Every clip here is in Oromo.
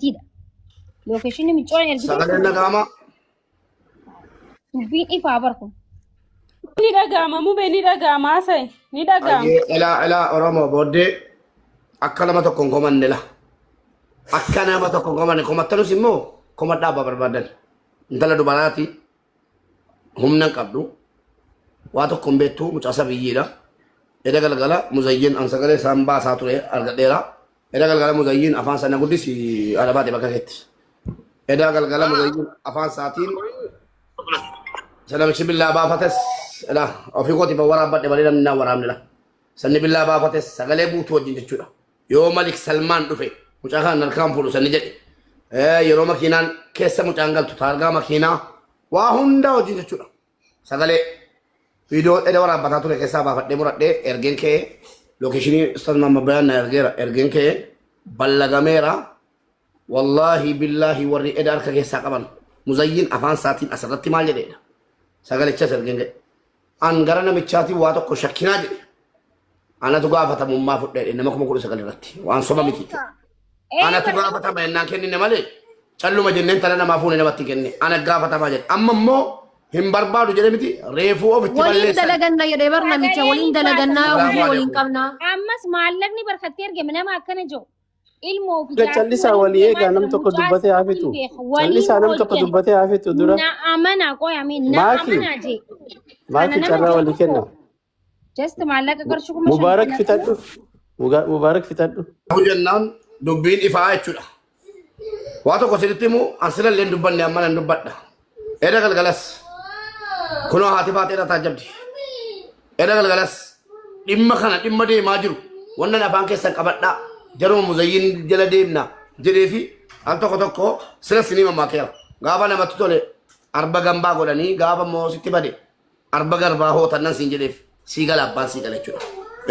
tida. Location micoon ergi. Sagalee nagaama. Dubbiin ifaa barku. Ni dhaga'ama mubee ni dhaga'ama asay ni dhaga'ama. Ilaa Oromoo booddee akka nama tokko hin komanne la. Akka nama tokko hin komanne komattanus immoo komadhaa abbaa barbaadan. Intala dubaraati humna hin qabdu. Waa tokko hin beektu mucaasa biyyiidha. Eda galgala muzayyin an sagalee isaan baasaa ture argadheera. Eda galgala muzayyin afaan sana guddis alabaate bakka keetti. Eda galgala muzayyin afaan saatiin sanamichi billaa baafates ela ofii kooti ba waraabadhe malee namni naa waraabne la. Sanni billaa baafates sagalee guutuu wajjin jechuudha. Yoo Malik Salmaan dhufe mucaa kana harkaan fuudhu sanni jedhe. Yeroo makiinaan keessa mucaan galtu taargaa makiinaa waa hundaa wajjin jechuudha. Sagalee video eda waraabbataa ture keessaa baafadhee muradhee ergeen kee lokeeshinii ustaz Mamman Bayaan na ergeera ergeen kee ballagameera. Wallahi billahi warri eda harka keessaa qaban muzayyin afaan saatiin asirratti maal jedheedha. Sagalichas ergeen kee an gara namichaatiin waa tokko shakkinaa jedhe. Anatu gaafatamummaa fudhee nama 19 irratti waan soba miti. Anatu gaafatama ennaan kennine malee calluma jenneen tana namaa fuune namatti kenne ana gaafatamaa jedhe. Amma immoo hin barbaadu jedhe miti reefuu ofitti balleessa. Waliin dalaganna jedhee bar namicha waliin dalagannaa hojii waliin qabnaa. Ammas maallaqni barkattee ergame nama akkana jiru. Ilmoo fi callisaa walii eegaa nam tokko dubbatee haafitu. Callisaa nam tokko dubbatee haafitu dura. Na amana qoyame na amana je. Maaki carraa walii kenna. Just maallaqa qarshii kuma Mubaarak fitadhu. Mubaarak fitadhu. Hojjannaan dubbiin ifaa jechuudha. Waa tokko sirriitti immoo asirrallee dubbanne amma nan dubbadha. Eda galgalas kunoo haati baatee dhataa jabdi. Eda galgalas dhimma kana dhimma deemaa jiru wannan afaan keessan qabadhaa jaruma muzayyin jala deemna jedhee fi al tokko sira sinii mamaakeera. Gaafa namatti tole arba gambaa godhanii gaafa immoo sitti bade arba garbaa hootannan siin jedheef sii gala abbaan sii gala jechuudha.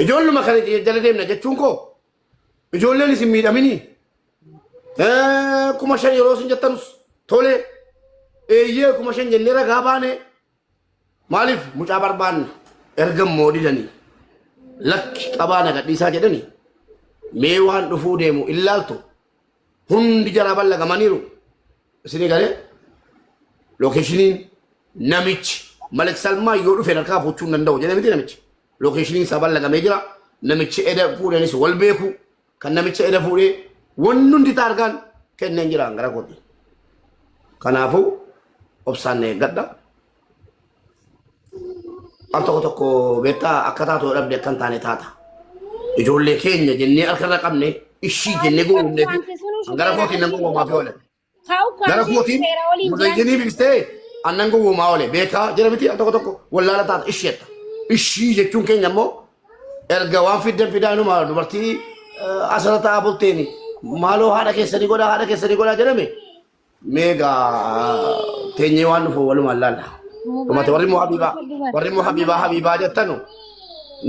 Ijoolluma kana jala deemna jechuun koo ijoolleen isin miidhaminii. Kuma shan yeroo isin jettanus tole eeyyee kuma shan jennee ragaa baane maaliif mucaa barbaanna erga immoo didanii lakki qabaana gadhiisaa jedhanii mee waan dhufuu deemu illaaltu hundi jara ballagamaniiru isinii galee lokeeshiniin namichi Malik Salmaan yoo dhufe harkaa fuuchuu hin danda'u jedhe miti namichi lokeeshiniin isaa ballagamee jira namichi eda fuudhanis wal beeku kan namicha eda fuudhee wanni hundi taargaan kenneen jiraan gara kooti. Kanaafuu obsaan eeggadha. Al tokko beektaa akka taatu dhabde akkan taane taata. Ijoollee keenya jennee harkarra qabne ishii jennee gowwomnee gara kootiin nan gowwomaa fi oolan. Gara kootiin muzayyinii biqiltee annan gowwomaa oole beekaa jira miti al tokko wallaala taata isheetta. Ishii jechuun keenya immoo erga waan fidaanuma dubartii asirratti bulteeni maaloo haadha keessanii godhaa jedhame meegaa teenyee waan dhufu walumaan laalla. Dhumate warri immoo Habibaa jettanu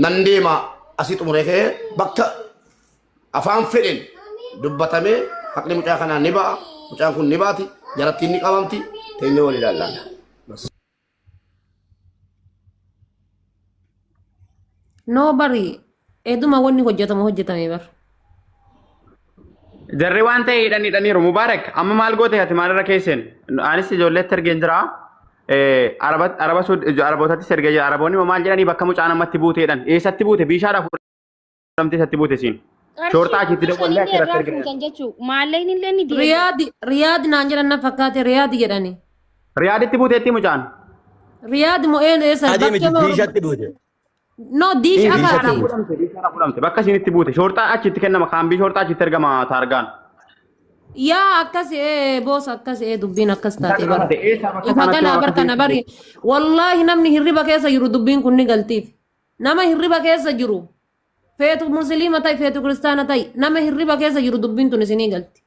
nan deema asii xumuree ka'ee bakka afaan fedhen dubbatamee haqni mucaa kanaan ni ba'a mucaan kun ni baati jarattiin ni qabamti teenyee walii laalla. No bari eduma wanni hojjetame bar. Jarri waan ta'e hidhaniiru Mubaarak amma maal goote ati maalirra keesseen anis ijoolleetti ergeen jira arabootatti ergee jira araboonni maal jedhanii bakka mucaan ammatti buuteedhan eessatti buute biishaadhaaf fudhatamte eessatti buute siin shoortaa achitti daballee akkirratti ergee maalleen illee ni Riyaad naan jedhan na fakkaate Riyaad jedhani. Riyaaditti buuteetti mucaan. Riyaad moo eessa biishatti buute. No diish akaate. Fudhamte bakka isinitti buute shoortaa achitti kennama kaambii shoortaa achitti ergama taargaan. Yaa akkas boos akkas dubbiin akkas taate bara. Ifa kana barkana bari wallahi namni hirriba keessa jiru dubbiin kun ni galtiif. Nama hirriba keessa jiru feetu musliima ta'e feetu kiristaana ta'e nama hirriba keessa jiru dubbiin tun isinii galti.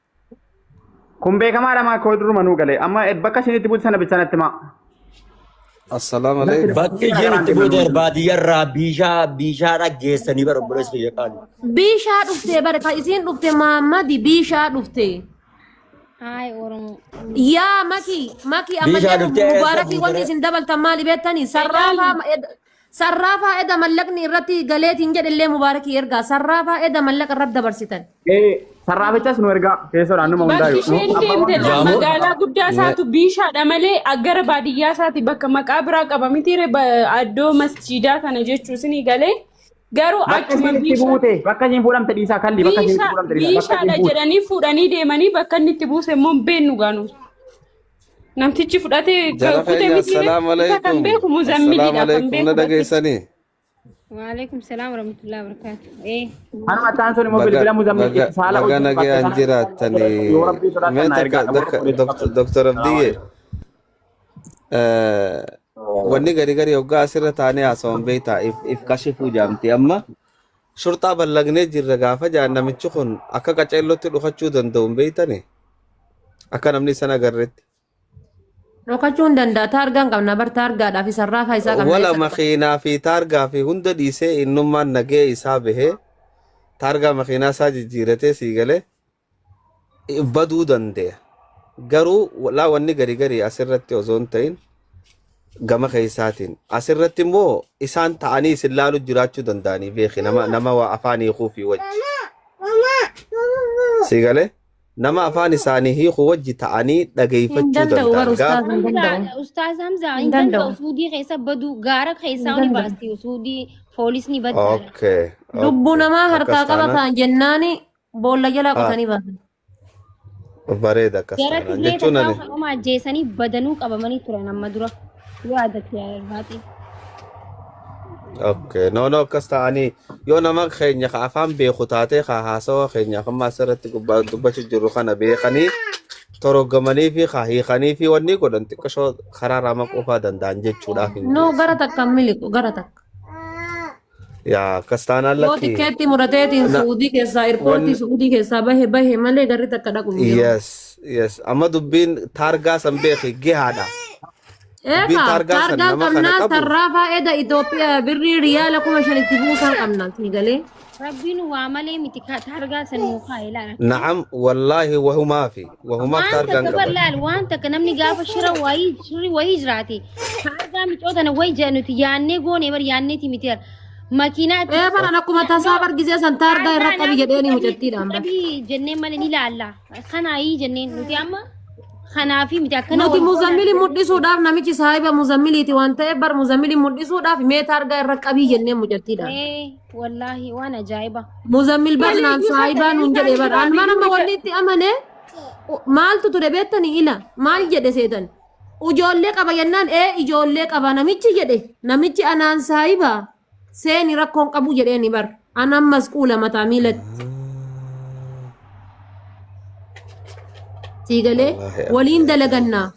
Kun beekamaadha maa koo duruma nuu galee amma bakka isinitti buute sana bichaanatti maa. Assalamu alaikum. Bakki itti buute baadiyyaarraa bishaadha geessanii bara obboleessa biyya qaali. Bishaa dhuftee bara ka isiin dhufte Mahammadi bishaa dhufte. Ay Oromoo. Yaa maki amma jedhu Mubaarakii wanti isin dabaltan maali beektanii sarraafaa eda mallaqni irratti galeetiin jedhellee mubaarakii ergaa sarraafaa eda mallaqa irratti dabarsitan. Sarraafichas nu ergaa keessoodhaan numa Bakki hundaayu. isheen deemte magaalaa guddaa isaatu biishaadha malee gara baadiyyaa isaati bakka maqaa biraa qaba miti addoo masjiidaa kana jechuun isinii galee garuu achuma bakka isheen fuudhamte dhiisaa kalli bakka isheen fuudhamte dhiisaa. biishaadha jedhanii fuudhanii deemanii bakka inni itti buuse immoo hin beeknu gaanu. Namtichi fudhatee kutee miti kan beeku muzammiliidha kan beeku. Waalaikum salam warahmatullahi wabarakatuh. Anuma ta'an sun immoo bilbila muzammil saala Baga nagayaan jiraatanii Dr. Abdiyye wanni gari hoggaa asirra taanee haasawan beektaa if kashifuu jaamti amma shurxaa ballagnee jirra gaafa jaan namichi kun akka qaceellotti dhufachuu danda'u hin beektani akka namni isa agarreetti. Dhokachuu hin danda'a taargaan qabna bar taargaadhaa fi sarraafaa isaa qabna. Wala makiinaa fi taargaa fi hunda dhiisee innummaan nagee isaa bahee taargaa makiinaa isaa jijjiiratee sii galee baduu danda'a. Garuu laa wanni gari asirratti osoo hin ta'in gama keessaatiin asirratti immoo isaan ta'anii isin laalu jiraachuu danda'anii beeki nama waa afaan hiikuu fi wajji. Sii galee? nama afaan isaanii hiiku wajji ta'anii dhageeffachuu danda'an. Ustaaz Hamza indanda usudii keessa badu gaara keessa ni baasti usudii poolisni badda. Okay. Lubbuu namaa harkaa qabataan jennaani boolla jalaa qotanii baasan. Bareeda akkasuma jechuun ani. Gara ajjeesanii badanuu qabamanii turan amma dura yaadatti yaadatti. Okay, no akkas ta'anii yoo nama keenya ka afaan beeku taatee ka haasawa keenya kan asirratti dubbachuu jiru kana beekanii toroggamanii fi hiikanii fi wanni godhan xiqqashoo karaa rama qofaa danda'an jechuudhaaf. No gara takka miliqu gara takka. Yaa akkas taanaan lakki. Yoo tikeetti murateetiin Suudii keessaa airpoortii Suudii keessaa bahe malee garri takka dhaqu. Yes amma dubbiin taargaa san beeki gahaadha. Targaan qabnaa sarraafaa eda Itoophiyaa birrii riyaala 5,000 buusan qabnaa sigalee. Rabbiin waa malee miti targaa san mukaa ilaala. Na'am wallahi wahumaa targaan qaba. Waan takka namni gaafa shirri wayii jiraate targaa micootana wayii jedhanuti yaannee goonee bar yaanneeti miti makiinaa. Baran akkuma tasaa bargisee san targaa irra qabi jedheeni mucattiidhaan. Qabi jenneen malee ni ilaalla. Kanaayii jenneen nuti amma. Khanaafi miti akkana nuti muzammili mudhisuudhaaf namichi saahiba muzammiliiti waan ta'eef bar muzammili mudhisuudhaaf mee targaa irra qabii jennee mucattiidhaan. Wallaahi waan ajaa'iba. Muzammil barnaan saahibaan hun jedhee bar anuma nama wanni itti amane maaltu ture beektanii ila maal jedhe seetan ijoollee qaba jennaan ijoollee qaba namichi jedhe namichi anaan saahiba seeni rakkoon qabu jedheeni bar anan masquula mataa miilatti. Sigalee waliin dalagannaa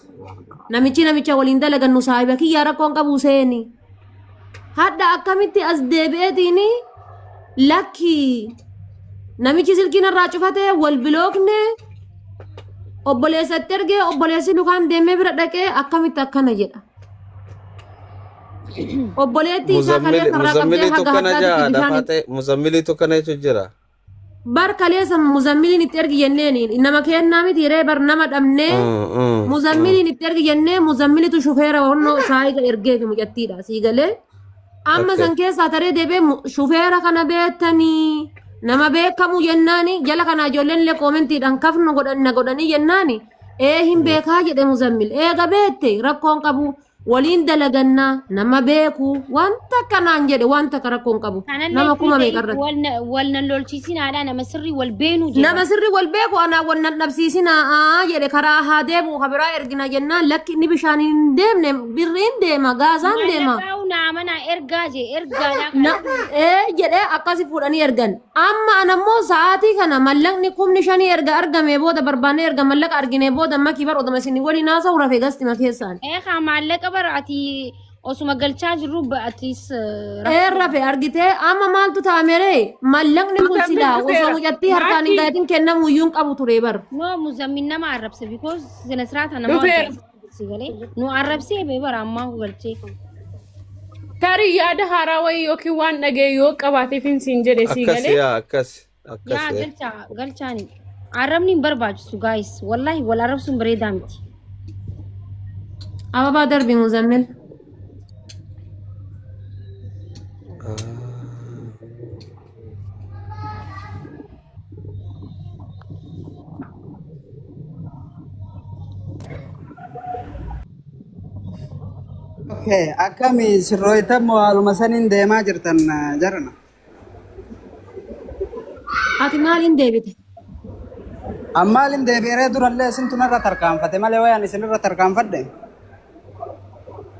namicha waliin dalagannu saahiba kiyyaa rakkoon qabu seeni hadda akkamitti as deebi'eetiin lakki namichi silkiin irraa cufatee wal bilookne obboleessatti ergee obboleessi lukaan deemee bira dhaqee akkamitti akkana jedha. Obboleetti isaa kalee karraa qabdee haga haddaatti muzammilii tokkana jechuun jira. Bar kaleessa muzammiliin itti ergi jenneeni nama kennaa miti yeree bar nama dhabnee muzammiliin itti ergi jennee muzammilitu shufeera honnoo saayiga ergeefi mucattiidha siigalee amma san keessaa taree deebee shufeera kana beektanii nama beekamu jennaani jala kana ijoolleen illee koomentiidhaan kafnu godhanii jennaani hin beekaa jedhe muzammil eega beette rakkoon qabu waliin dalagannaa nama beeku wanta kanaan jedhe wanta rakkoon qabu nama kuma meeqarratti walnan lolchiisinaadha nama sirrii wal beenu nama sirrii wal beeku anaa walnan dhabsiisinaa jedhe karaa haa deebu kabiraa ergina jennaan lakki inni bishaaniin deemne birriin deema gaazaan deema naamana ergaa jedhe akkasi fuudhanii ergan amma anammoo sa'aatii kana mallaqni 5,000 erga argame booda barbaanne erga mallaqa argine booda makii bar oduma isin waliin haasa'u rafee gastima keessaan mallaqa ati osuma galchaa jirru atis rafe argitee amma maaltu taamere mallaqni kun silaa osoo mucattii harkaan hin gaatiin kennamu iyyuu qabu ture bar no muzammin nama arrabse because sina siraata nama nu arrabsee be bar amma galchee tarii yaada haaraa wayii yookiin waan dhagee yoo qabaateef hin jedhe sii galee akkas galchaani arrabni hin barbaachisu guys wallahi wal arrabsuun bareedaa miti. Ababa darbi muzammil. Okay, akkami sirroitamu haaluma saniin deemaa jirtan jarana. Ati maaliin deebite? Ammaalin deebiiree durallee isin tunarra tarkaanfate malee wayaan isinirra tarkaanfadhe.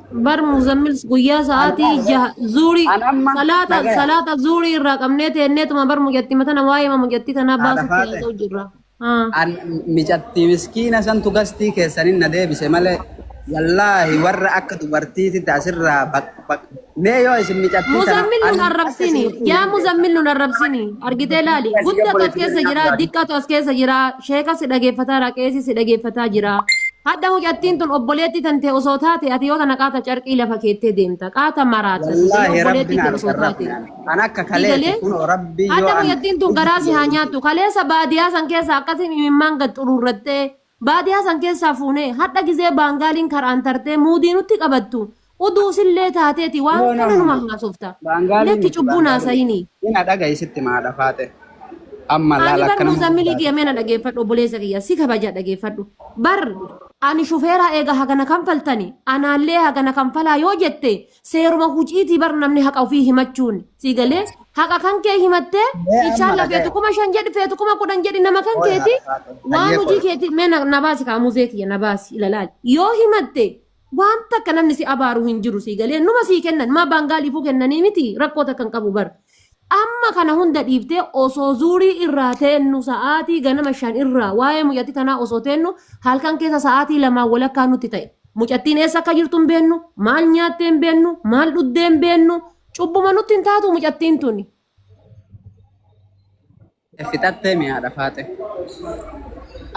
Bar Muzammil guyyaa sa'aatii jaha zuurii Anamma nagaya. salaata zuurii irraa qabnee teenneetuma bar mujatti matana waa'ee mujatti tanaa baasutti Haadha haa ta'u jirra. An mijatti miskiina santu gastii keessanin na deebise malee wallaahi warra akka dubartiititti asirraa mee yoo isin mijattii Muzammil nun arrabsini. Yaa Muzammil nun arrabsini. Argitee laali. Guddatu as keessa jira. Diqqatu as keessa jira. Sheeka si dhageeffataa raqeessi si dhageeffataa jira. Hadda mujattiin tun obboleetti tante osoo taate ati yoo tana qaata carqii lafa keettee deemta. Qaata maraata. wallaahi Obboleetti rabbiin tun osoo taate. an akka kaleeti kun rabbii yoo Hadda an mujattiin tun garaa si haa nyaattu. Kaleessa baadiyyaa san keessa akkasiin imimmaan gad xuruurrattee baadiyyaa san keessaa fuunee hadda gizee baangaaliin karaan tartee muudii nutti qabattu. Uduu sillee taateeti waan No, no, kana no. numa haasofta. baangaaliin Letti cubbuu naasayini. ina dhagayisitti maadha faate amma Ani laala bar akka nama Muzammilii qiyamee na dhageeffadhu obboleessa kiyya si kabaja dhageeffadhu. Bar ani shufeera eega hagana kanfaltani anaallee hagana kanfalaa yoo jette seeruma huciitii bar namni haqa ofii himachuun si galee haqa kan kee himattee ichaan lafeetu kuma shan jedhi feetu kuma kudhan jedhi nama kan keeti waan hujii keeti mee na baasi kaa muzee kiyya na baasi ilalaali yoo himatte waan takka namni si abaaru hin jiru si galee numa sii kennan maa baangaaliifuu kennanii miti rakkoo takka hin qabu bar. Amma kana hunda dhiiftee osoo zuurii irraa teennu sa'aatii ganama 5 irraa waa'ee mucattii tanaa osoo teennu halkan keessa sa'aatii 2 walakkaa nutti ta'e. Mucattiin eessa akka jirtu hin beennu, maal nyaattee hin beennu, maal dhuddee hin beennu, cubbuma nutti hin taatu mucattiin tuni. fixattee mi'aadha faate.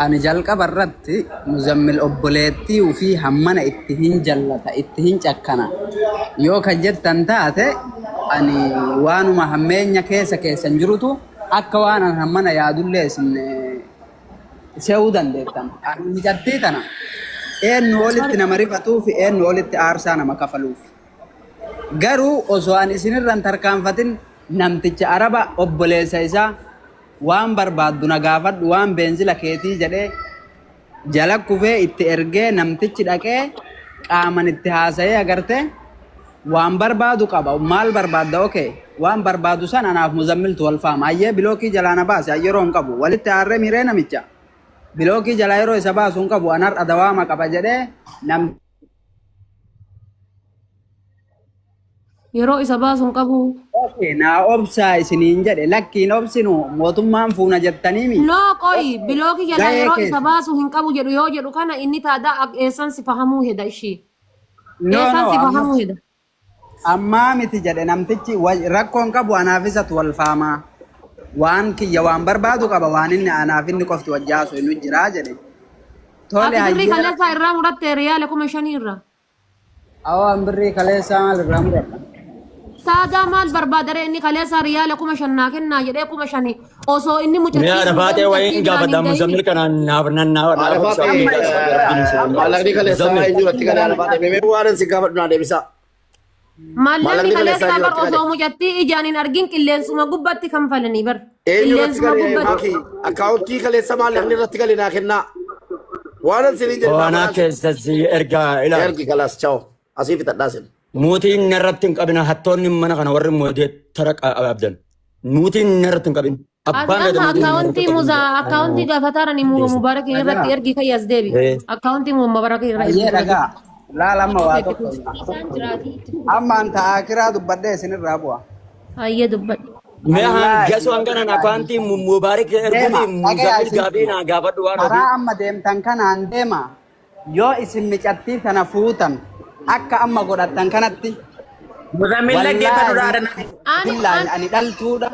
Ani jalqaba irratti Muzammil obboleettii ofii hammana itti hin jallata, itti hin cakkana. Yoo kan jettan taate ani waanuma hammeenya keessan jirutu akka waan an hammana yaadullee isin se'uu dandeettan. Ani mijattii tana eenyu walitti nama rifatuu fi eenyu walitti aarsaa nama kafaluuf. Garuu osoo an isinirran tarkaanfatin namticha araba obboleessa isaa waan barbaaddu na gaafadhu waan beenzila keetii jedhee jala kufee itti ergee namtichi dhaqee qaaman itti haasa'ee agarte waan barbaadu qaba maal barbaadda okee waan barbaadu san anaaf Muzammiltu wal faama ayyee bilookii jalaa na baase yeroo hin qabu walitti aarree miree namicha bilookii jalaa yeroo isa baasu hin qabu anar adawaama qaba jedhee nam Yeroo isa baasu hin qabu. naa obsaa isiniin jedhe lakkiin obsinu mootummaan fuuna jettaniimi. Noo qoyi bilookii jala Ga'ee yeroo keessa. isa baasu hin qabu jedhu yoo jedhu kana inni taadaa eessan si fahamuu heda ishii. Eessan si fahamuu heda. Ammaa miti jedhe namtichi rakkoon qabu anaaf isatu wal faamaa. Waan kiyya waan barbaadu qaba waan inni anaaf inni qofti wajjaasu inni jiraa jedhe. Tole Ati birrii hayyee. kaleessaa irraa muratte riyaala 5,000 irraa. Awwaan birrii kaleessaa maal irraa mudadha. Taadaa maal barbaadare inni kaleessaa riyaala 5,000 naa kennaa jedhee 5,000 osoo inni mucattii. Mi'a dhafaatee wayiin gaafadha Muzammil kanaan naaf nannaa Maallaqni kaleessaa eenyurratti kan alabaate mee waan si gaafadhu naa deebisaa. Maallaqni Maallaqni kaleessaa kaleessaa bar jirti osoo mucattii ijaan hin argin qilleensuma gubbatti kan falanii bar. Eenyurratti Qilleensuma galee gubbatti. akkaawuntii kaleessa maallaqni irratti galee naa kennaa. Waan sinii jedhu Waanaa keessatti ergaa ilaala. ergi kalaas chao asii fixadhaa sin. Mootiin narratti hin qabina hattoonni mana kana warri moodee tara abdan. Mootiin narratti hin qabin. Abbaan Amma akkaawuntii akkaawuntii gaafataarani mubarak irratti ergi kayyas deebi. Akkaawuntii mubarak Hayyee irratti. dhagaa. Laala amma waa tokko. Isaan jiraatii itti Amma anta akiraa dubbadhee isinirraa bu'a. Hayyee dubbadhu. Mi'a geessu hanganan akkaawuntii mubaarik erguuti Muzammil gaafii naa gaafadhu waan Karaa amma deemtan kanaan deema. Yoo isin micattii kana fuutan akka amma godhattan kanatti. Muzammil dhaggeeffatu dhaadhan. Billaahi ani dhaltuudha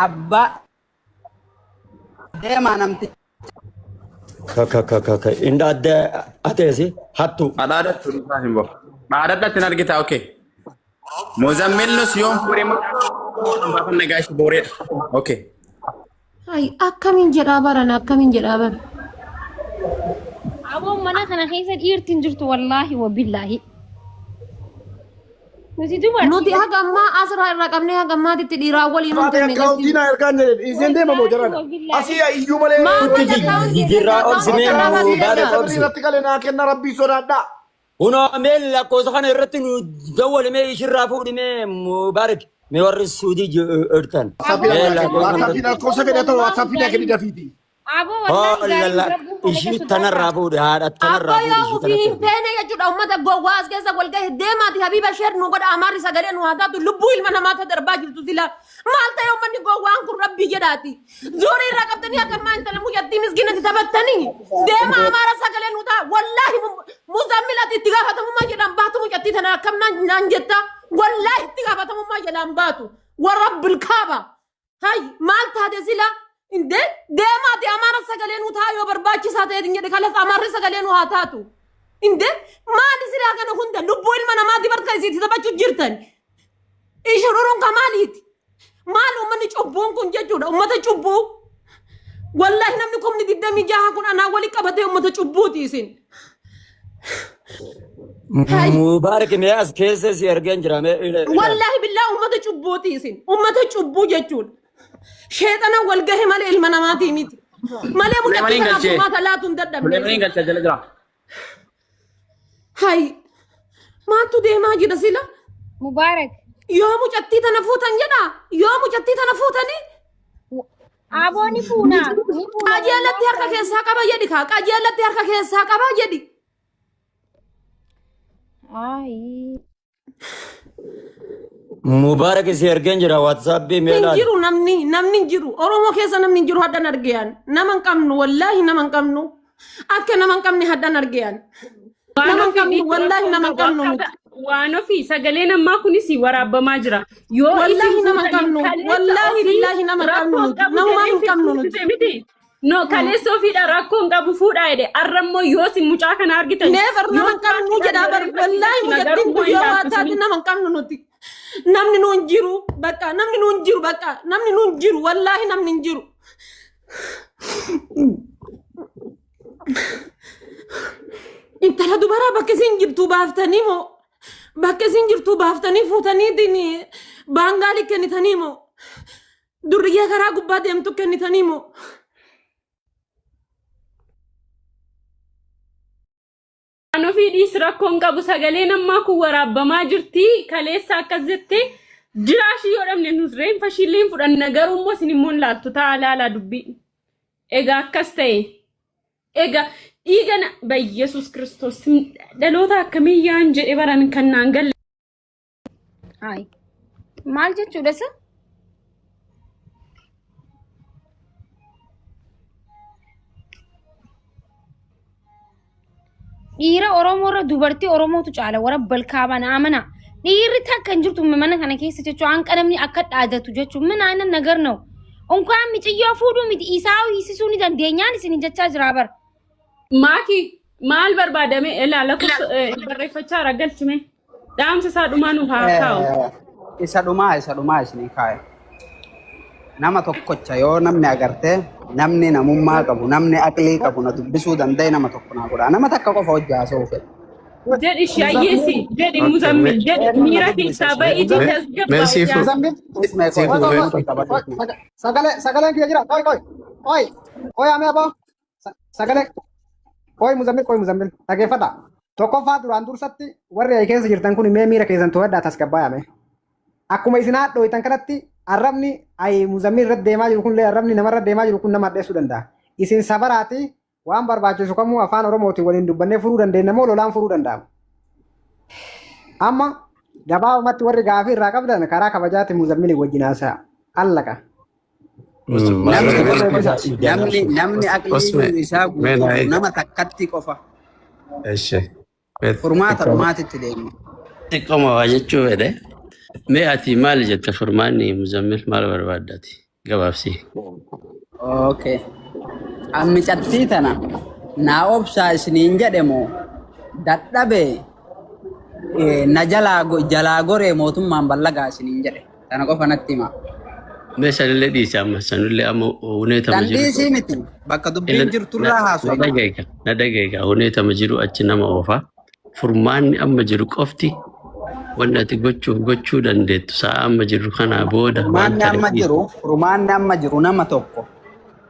abbaa deemaa namti. Inni adda ateesi hattu. Dhaadhattu isaa hin bahu. Dhaadhadhatti hin argita okee. Muzammil nus yoom fuudhee maqaa nagaa ishee booreedha. Okee. Ay akkamiin jedhaa baran akkamiin jedhaa baran. Aboon mana kana keessa dhiirtiin jirtu wallaahi wa billaahi. Nuti dubartii. Nuti haga ammaa asirraa irraa qabnee haga ammaatitti dhiiraa waliin Faate akkaawuntii naa ergaan jedhe isiin deema moo jarana. Asii iyyuu malee. Jirraa ol simee baada ol irratti galee naa kenna rabbii sodaadhaa. هنا ميل لكوز خان الرتن دول مي يشرفوا لي مي مبارك مي وري السعودي ارتن واتسابين الكوسة كده واتسابين كده دافيدي ابو لا لا ايشي تنرابو هذا Abba تنرابو yaa ofii beene jechuudha uummata gowwaas keessa wal gahe deemaati habiba sheer nu godha amaarri sagalee nu haa taatu lubbuu ilma namaata darbaa jirtu sila maal ta'e uummanni gowwaan kun rabbii jedhaati zuurii irraa qabdanii akka maa intala muyyattii miskinatti taphattanii deema amaara sagalee nu ta'a wallaahi muzammilati itti gaafatamummaa jedhaan baatu muyyattii tana akkam naan jetta wallaahi itti gaafatamummaa jedhaan baatu warabbil kaaba hay maal taate sila inde deemaati amaara sagalee nu ta'a yoo barbaachisaa ta'e jedhe kalas amaarri sagalee nu haa taatu inde maali sila kana hunda lubbuu ilma namaati barka isiiti taphachuu jirtan ishururuun ka maaliiti maal uummanni cubbuun kun jechuudha uummata cubbuu wallaahi namni kumni 26 kun anaa wali qabatee uummata cubbuuti isin مبارك مي اس كيسس يرجن جرامه wallaahi billaa uummata cubbuuti isin uummata cubbuu jechuudha sheexana wal gahe malee ilma namaati miti malee mucatti kanaaf uummata laatuun dadhabne hay maatu deemaa jira sila مبارك yoo mucattii tana fuutan jedha yoo mucattii tana fuutanii ابوني فونا qajeelatti harka keessaa qaba jedhi kaa qajeelatti harka keessaa qaba jedhi اي مبارك سيرجن جرا واتساب بي hin ميلاد jiru namni hin jiru oromoo keessa namni hin jiru haddan argeyan nama hin qabnu wallaahi nama hin qabnu akka nama hin qabne haddan argeyan nama hin qabnu wallaahi nama hin qabnu miti waan ofii sagalee namaa kunis waraabbamaa jira yoo wallaahi nama hin qabnu wallaahi billaahi nama hin qabnu nuti namumaa hin qabnu nuti miti no kaleessa ofiidha rakkoon qabu fuudhaa jedhe arrammoo yoo si mucaa kana argitan never nama hin qabnu jedhaa bar wallaahi mucattiin kun yoo waa taate nama hin qabnu nuti namni nuun jiru bakka namni nuun jiru bakka namni nuun jiru wallaahi namni hin jiru intala dubaraa bakka isin jirtu baaftanii moo bakka isin jirtu baaftanii fuutaniitiin baangaalii kennitanii moo durriyyaa karaa gubbaa deemtu kennitanii moo waan ofii dhiis rakkoon qabu sagalee namaa kun waraabbamaa jirti kaleessa akkas jettee jiraashii yoo dhabne nus reenfa shilleen fudhanna garuu immoo isin immoo laaltu ta'a laalaa dubbii egaa akkas ta'e egaa dhiigana bayyesus kiristoos dhaloota akkamiyyaan jedhe baran kan naan galle هاي مال جت شو لسه dhiira oromoorra dubartii oromootu caala warra balkaabaan amana dhiirri takka hin jirtu mana kana keessa jechuun hanqanamni akka dhaadatu jechuun mana aina nagar na'u unkaan miiciyyoo fuudhuu miti isaa hiisisuu ni dandeenyaan isin jechaa jira bar maaki maal barbaadame ilaala barreeffachaa ragalchime dhaamsa isaa dhumaa nuuf haa kaa'u isa dhumaa isinii kaa'e. Nama tokkocha yoo namni agartee namni namummaa qabu namni aqlii qabu na dubbisuu danda'e nama tokko naa godha. Nama takka qofa hojjaasoo fedha. jedhi shayyeesi jedhi muzammil jedhi miira keessaa ba'iiti Sagaleen kiyya jira. Koi ame abo. Sagalee. Koi muzammil. Dhageeffadha. Tokkoffaa duraan dursatti warri ay keessa jirtan kun mee miira keessan to'adhaa tasgabbaayame. Akkuma isin haadhoitan kanatti arrabni ay muzammil irratti deemaa jiru kun arrabni namarra deemaa jiru kun nama addeessuu danda'a. Isin sabaraati waan barbaachisu kamuu afaan Oromootiin waliin dubbannee furuu dandeenya moo lolaan furuu danda'ama. Amma gabaabumatti warri gaafii irraa qabdan karaa kabajaatti muzammilii wajjin haasa'a. Allaqa. Namni aqlii isaa guutuu nama takkatti qofa. Furmaata dhumaatitti deema. Xiqqooma waa jechuu fedhe. Mee ati maal jetta furmaanni muzammil maal barbaaddaati gabaabsii. Okay. Ammicattii tana naa obsaa isiniin jedhemo dadhabee na jalaa goree mootummaan ballagaa isiniin jedhe tana qofa natti hima. Mee sanillee dhiise amma sanillee amma huneetama jiru. Dandeesii miti bakka dubbiin jirturraa haasoo. Na dhageeka huneetama jiru achi nama oofa. Furmaanni amma jiru qofti wanti ati gochuu dandeettu sa'a amma jiru kanaa booda. Furmaanni amma jiru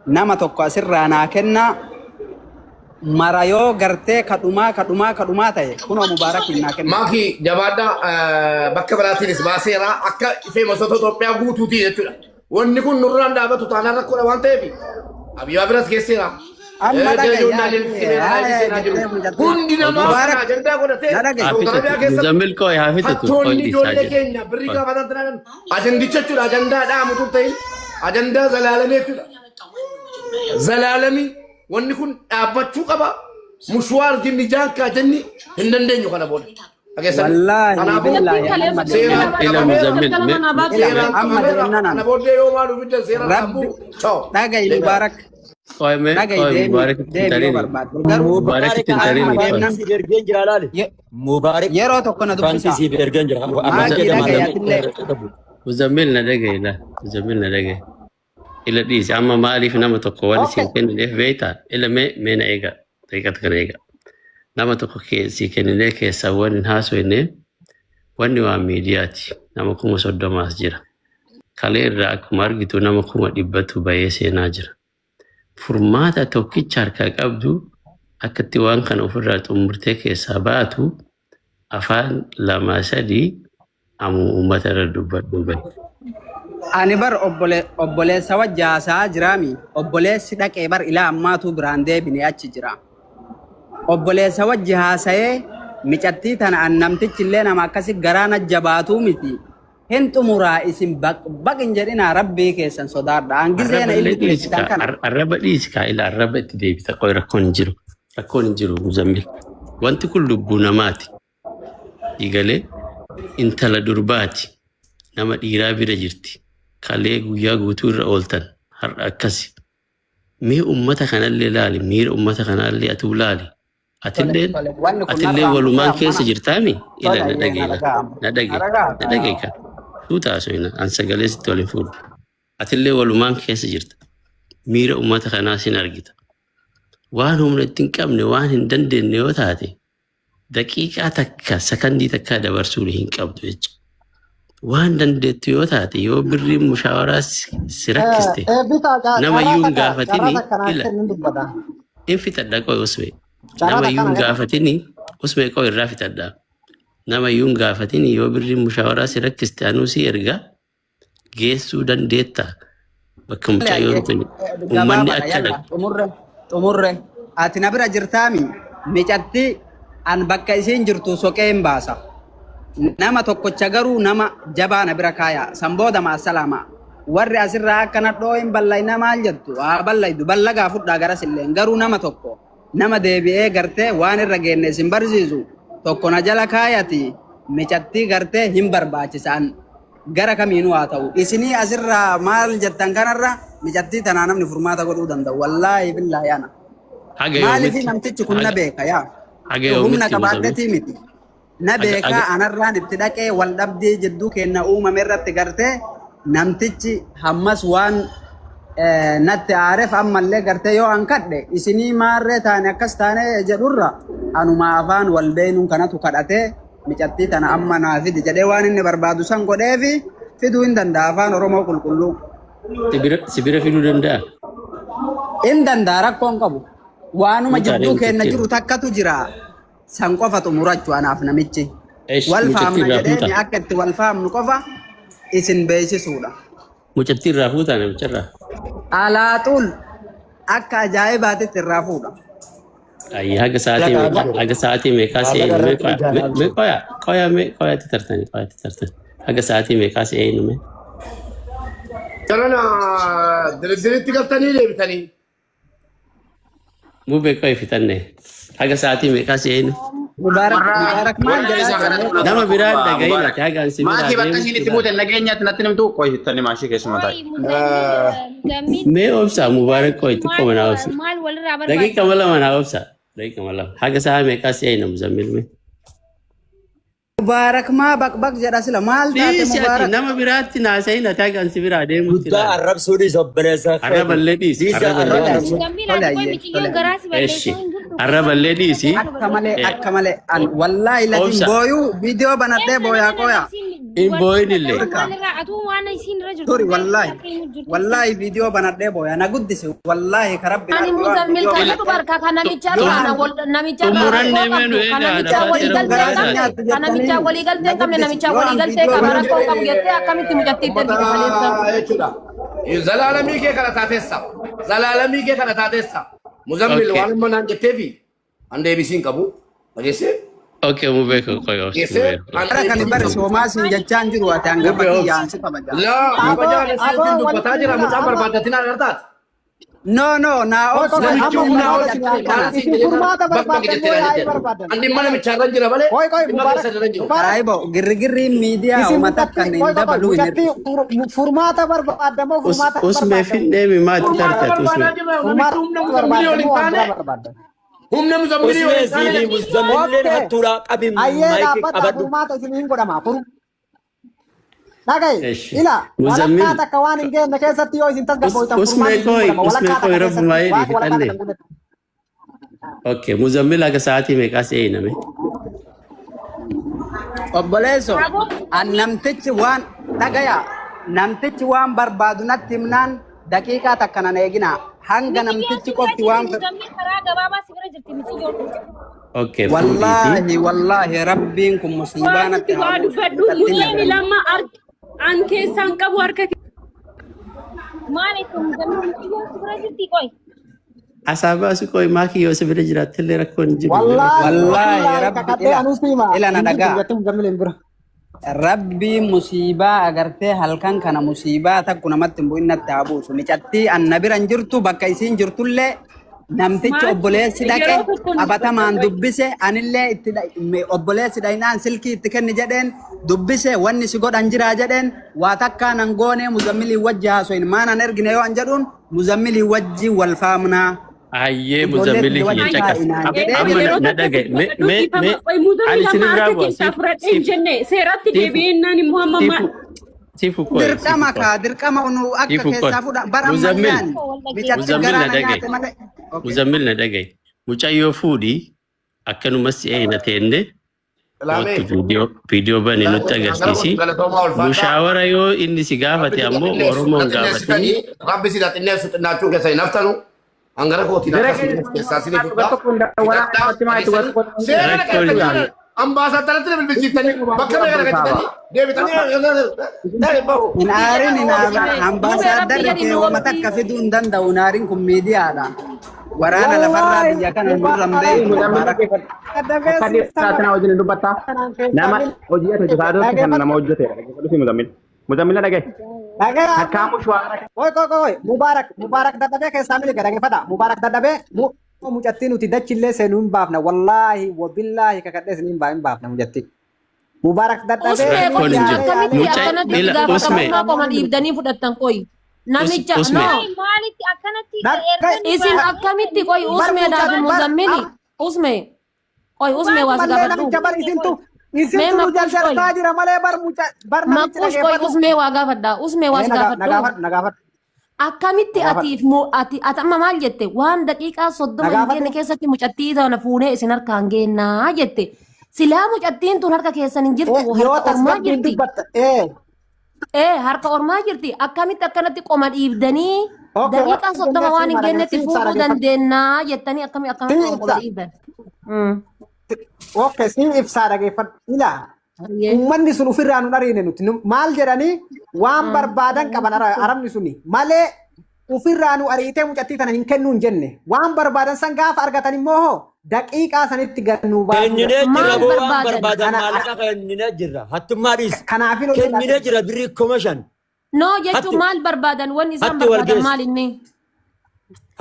nama tokko asirraa naa kennaa marayoo gartee kadhumaa ta'e kunoo mubaarakiin naa kenna. Maaki jabaadhaa bakka biraatiinis baaseera akka ifee masota Itoophiyaa guutuuti jechuudha. Wanni kun nurraan dhaabatu taanaan rakkoodha waan ta'eef Abiyyaa biras geesseera. Amma Hundi namaa ajandaa godhatee Saudi Arabiyaa keessatti Muzammil koo yaa fitatu hattoonni ijoollee keenya birrii gaafatan turan ajandicha jechuudha. Ajandaa dhaamutu ta'in ajandaa zalaalamee jechuudha. Zalaalamii wanni kun dhaabbachuu qaba. Mushwaar jinni jaankaa jenni hin dandeenyu kana booda. Wallaahi billaahi ila Muzammil kana booddee yoo maalu bidda seera rabbi dhaga'i mubaarak koi me koi mubarak tintarini mubarak tintarini mubarak yeroo tokko na dubbisa Francis bergen jira Muzammil na dhagaye la Muzammil na dhagaye ila dhiisi amma maaliif nama tokko wani siin kennineef beeyta ila mee na eega daqiiqata kana eega nama tokko sii kenninee keessaa wani hin haasofne wanni waa miidiyaati nama 30 jira kalee irraa akkuma argitu nama 100 bahee seenaa jira furmaata tokkicha harkaa qabdu akkatti waan kana ofirraa xumurtee keessaa baatu afaan 2-3 amu uummata irra dubbadhu bahe. Ani bar obboleessa wajjaasaa jiraami. Obboleessi dhaqee bar ilaa ammaatu biraan deebine achi jira. Obboleessa wajji haasa'ee micattii tana annamtichi illee nama akkasi garaana jabaatuu miti. Hin xumuraa isin baqin jedhina rabbii keessan sodaadha. Hangiseena ilmi keessan kana. Arraba dhiiskaa ila arraba itti deebita qoy rakkoon hin jiru. Rakkoon hin jiru Muzammil. Wanti kun lubbuu namaati. Dhiigalee intala durbaati. Nama dhiiraa bira jirti. Kalee guyyaa guutuu irra ooltan har'a akkasi. Mee ummata kanallee laali, miira ummata kanallee atuu laali. Atillee walumaan keessa jirtaami? Ila na dhagee kan. Tuutaa soina an sagalee sitti waliin fuudhu. Atillee walumaan keessa jirta. Miira ummata kanaa sin argita. Waan humna ittiin qabne waan hin dandeenye yoo taate daqiiqaa takka sakandii takka dabarsuu hin qabdu jechuudha. Waan dandeettu yoo taate yoo birriin mushaawaraa si rakkiste namayyuu hin gaafatini ila in fitadha qoy usme namayyuu hin gaafatini usme qoy irraa fitadha namayyuu hin gaafatini yoo birriin mushaawaraa si rakkiste anuu si erga geessuu dandeetta bakka mucaa yoo ta'u uummanni akka xumurre ati na bira jirtaami micatti an bakka isiin jirtu soqee hin baasa. Nama tokkocha garuu nama jabaa na bira kaaya sanbooda maasalama warri asirraa akkana dhooyin ballayna maal jettu haa ballaydu ballagaa fudhaa garas illee garuu nama tokko nama deebi'ee gartee waan irra geenne isin barsiisu tokko na jala kaayati micattii gartee hin barbaachisaan gara kamiinuu haa ta'u isinii asirraa maal jettan kanarra micattii tanaa namni furmaata godhuu danda'u wallaahi billaahi ana maaliif namtichi kun na beeka yaa humna qabaadhetii miti. Na beekaa anarraan itti dhaqee wal dhabdee jidduu kenna uumame irratti gartee namtichi hammas waan natti aareef ammallee gartee yoo an kadhe isinii maarree taane akkas taane jedhurra anuma afaan wal beenuun kanatu kadhatee micattii tana amma naa fidi jedhee waan inni barbaadu san godheefi fiduu hin danda'a afaan Oromoo qulqulluu. Sibira fiduu danda'a? Hin danda'a rakkoon qabu. Waanuma jidduu kenna jiru takkatu jira. San qofa xumurachuu anaaf namichi wal faamna jedhee akka itti wal faamnu qofa isin beeksisuudha. Mucattii irraa fuutaa namicharraa? Alaaxuul akka ajaa'ibaatitti irraa fuudha. Ayyi haga sa'aatii meeqaa seenu mee qoyaatti tartanii haga sa'aatii meeqaa seenu mee? Jarana diriiritti galtanii deebitanii. Mubee qoy fitanne haga sa'aatii meeqaa seenu? Mubaarak maal jedhaa nama biraan dhaga'ina haga ansi maatii bakka ishiin itti buute nageenyaatti natti nimtu qoy hittanii maashii keessuma taa'e. Mee obsa Mubaarak qoy xiqqoo manaa obsa. Daqiiqa lama naa obsa. Daqiiqa lama haga sa'a meeqaa seenu Muzammil mee? Mubaarak maa baqbaq jedha sila maal taate Mubaarak? Nama biraatti naasa'in ati haga ansi biraa deemuutti. Guddaa arrabsuunis obboleessa. Arraballee dhiisi. Arraballee dhiisi. Akka malee wallaahi latiin booyuu viidiyoo banadhee booyaa qooyaa. إن بوين اللي توري والله فيديو بنادي بويا أنا قد سي والله كرب أنا مزمل كذا تبارك أنا ميجارو أنا ول أنا ميجارو أنا ميجاولي قلتي أنا ميجاولي قلتي كم أنا ميجاولي قلتي كمرة كم كم جت كم إنتي مجتي تدري زلالمي كي كنا تاتيسا زلالمي كي كنا تاتيسا مزمل وان من عند تبي عند بيسين كابو بجيسه أوكي مو بيكو كوي جيسه أنا كان برس وما سنجتان جروا تانغ بقي يانسي تبجا لا apa jangan sih itu kata aja ramu campur pada tina kertas no na andi mana bicara jira balik aibo girgirri media umatak kan inda balu ini Furmata berbeda mau furmata उसमें फिर ने में मात करता है humna muzammili उसमें सीधी मुजम्मिल ने हथुरा अभी माइक अबदू furmata sini ngoda ma fur Nagai, Ish. ila, Muzammil. wala kata kawan inge nakesa tiyo isintas ga boita उसमें कोई रफ माई नहीं ओके मुजम्मिल के साथ ही में कैसे है ना में obboleeso an namtichi waan dhagaya namtichi waan barbaadu natti himnaan daqiiqaa takka nan eegina hanga namtichi qofti waan okay wallahi rabbiin kun musiibaa natti haa Waadu fedhu mul'anni lama an keessaan qabu harka असाबा से कोई माँ की ओर से मेरे जराते ले रखो निजी wallahi rabbi kakate anusima ila na daga gatum jamil imbra rabbi musiibaa agartee halkan kana musiibaa takku namatti hin bu'innatti haa buusu micattii annabiran jirtu bakka isiin jirtullee namtichi obboleessi dhaqe abatamaan dubbise anillee itti obboleessi dhaynaan silkii itti kenni jedheen dubbise wanni si godhan jiraa jedheen waa takkaa nan goone muzammilii wajji haasoin maanan ergine yoo an jedhuun muzammilii wajji wal faamnaa आइए मुजम्मिल की ये चक्कर अब मैं डगे मैं Muzammil lama harka keessaa fudhadhee hin jenne seeratti deebi'ennaan immoo amma Sifu koy dirqama kaa dirqama nu akka keessaa fudha bara ammayyaan micatti garaana nyaate malee muzammil na dhagaye mucayyoo fuudhi akkanumas na teenne viidiyoo bane nutti agarsiisi mushaawara yoo inni si gaafate ammoo oromoon gaafatanii rabbi si daxinee suxinnaachuu keessa hin haftanu hangara kootiin keessaa sini fudhaa ambaasaaddaratti na bilbilchiiftanii bakka bira garagattanii deebitanii hin aarin ambaasaaddarri kee wama takka fiduu hin danda'u naarin kun miidiyaadha waraana lafarraa biyya kana hin durramdee nama hojii ati hojjetaa kan nama hojjetedha. Dhufi muzammil na dhagaye. Akkaamu shuwaara. Koi, Mubarak dadhabe keessaa mili gadage fada. Mubarak dadhabe mucattii nuti dachillee seenuu hin baafna. Wallaahi wabillaahi kakadhee isin hin baafna mucattii. Mubarak dadhabe. Usme akkamitti akkanatti gaafatamummaa qoma dhiibdanii fudhattan koyi. Namicha no. Isin akkamitti koyi usmeedhaaf muzammili. Usme. Koyi usme waasi gaafadhu. Isin tu jaljaltaa jira malee bar Makush koyi usme waa gaafadha. Usme waasi gaafadhu. Nagaafadhu. Akkamitti ati amma maal jette waan daqiiqaa 30 hin geenne keessatti mucattii tana fuunee isin harkaan geennaa jette. Silaa mucattiin tun harka keessan hin jirtu harka ormaa jirti. Harka ormaa jirti. Akkamitti akkanatti qoma dhiibdanii daqiiqaa 30 waan hin geennetti fuudhuu dandeennaa jettanii akkamitti qoma dhiibdan. Oke, si ibsa dhaggeeffadhu. Ilaa. Uummanni sun ofirraa nu dhariine nuti maal jedhanii waan barbaadan qaban arabni suni malee ofirraa nu ariitee mucattii tana hin kennuu hin jenne waan barbaadan san gaafa argatan immoo daqiiqaa sanitti gannuu baasu. Kennine jira waan barbaadan maallaqa kennine jira hattummaadhis kennine jira birrii 5,000. No jechuun maal barbaadan wanni isaan barbaadan maal inni?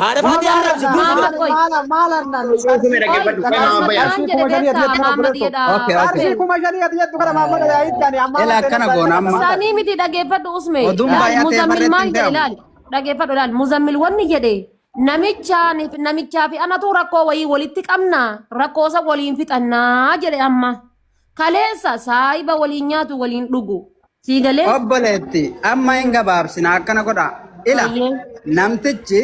Ada fati Arab Sani miti dhaggeeffadhu usme. Muzammil maal jedhe ilaali. Dhaggeeffadhu ilaali. Muzammil wanni jedhe namichaa fi anatu rakkoo wayii walitti qabna rakkoosa waliin fixannaa jedhe amma. Kaleessa saayiba waliin nyaatu waliin dhugu. Siigalee. Obboleetti amma hin gabaabsina akkana godha. Ila namtichi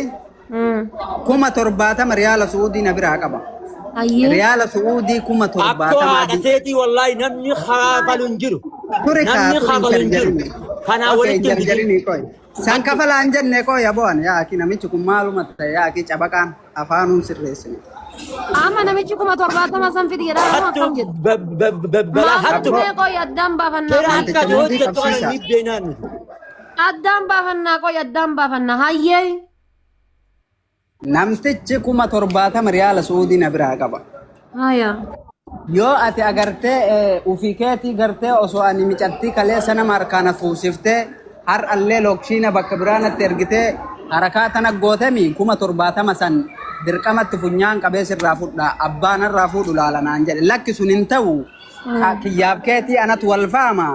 70 riyaala Suudii na biraa qaba. Riyaala Suudii 70. Akkoo haadhateetii wallaahi namni haa faluun jiru. namni kafalu hin jiru. Kanaa Oke, walitti hin jari-jari bidin. nih koi. Sang kafalan jenne koi ya bon ya ki namichi kun maaluma ta'e yaa ki cabakaan afaanum sirreessine. Amma namichi 70 san fidi jedhaa nama Hattu akkam jedhu. balaa hattu. Maamlee qoy addaan baafannaa Kira qoy. akka hojjettu kana ni beenaan. Addaan baafannaa qoy addaan baafannaa hayyee. Namtichi 70 riyaala Suudii na biraa qaba. Haya. Yoo ati agartee ufii keetii gartee osoo ani micattii kaleessa nama harkaan fuusiftee har'allee lokshiina bakka biraanatti ergitee harakaa tana gootemi 70 san dirqamatti funyaan qabee sirraa fudhaa abbaan irraa fuudhu laalanaan jedhe lakki sun hin ta'u kiyyaaf keetii anatu wal faama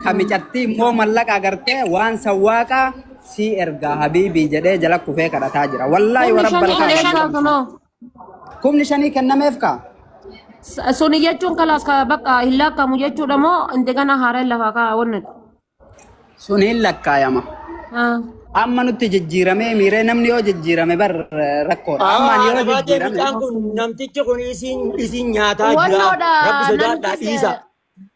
ka micattii immoo mallaqa agartee waan sawwaaqaa si ergaa habiibii jedhee jala kufee kadhataa jira wallaahi warabbal kaa kumni shanii kennameef kaa Suni jechuun kalaas ka bakka hin laakkamu jechuudha moo indegana haaraan lafaa kaawwannetu. sun hin lakkaayama. Amma nutti jijjiirame miiree namni yoo jijjiirame bar rakkoodha. Amma ni yoo jijjiirame. Namtichi kun isin nyaataa jira. Rabbi sodaadhaa dhiisa.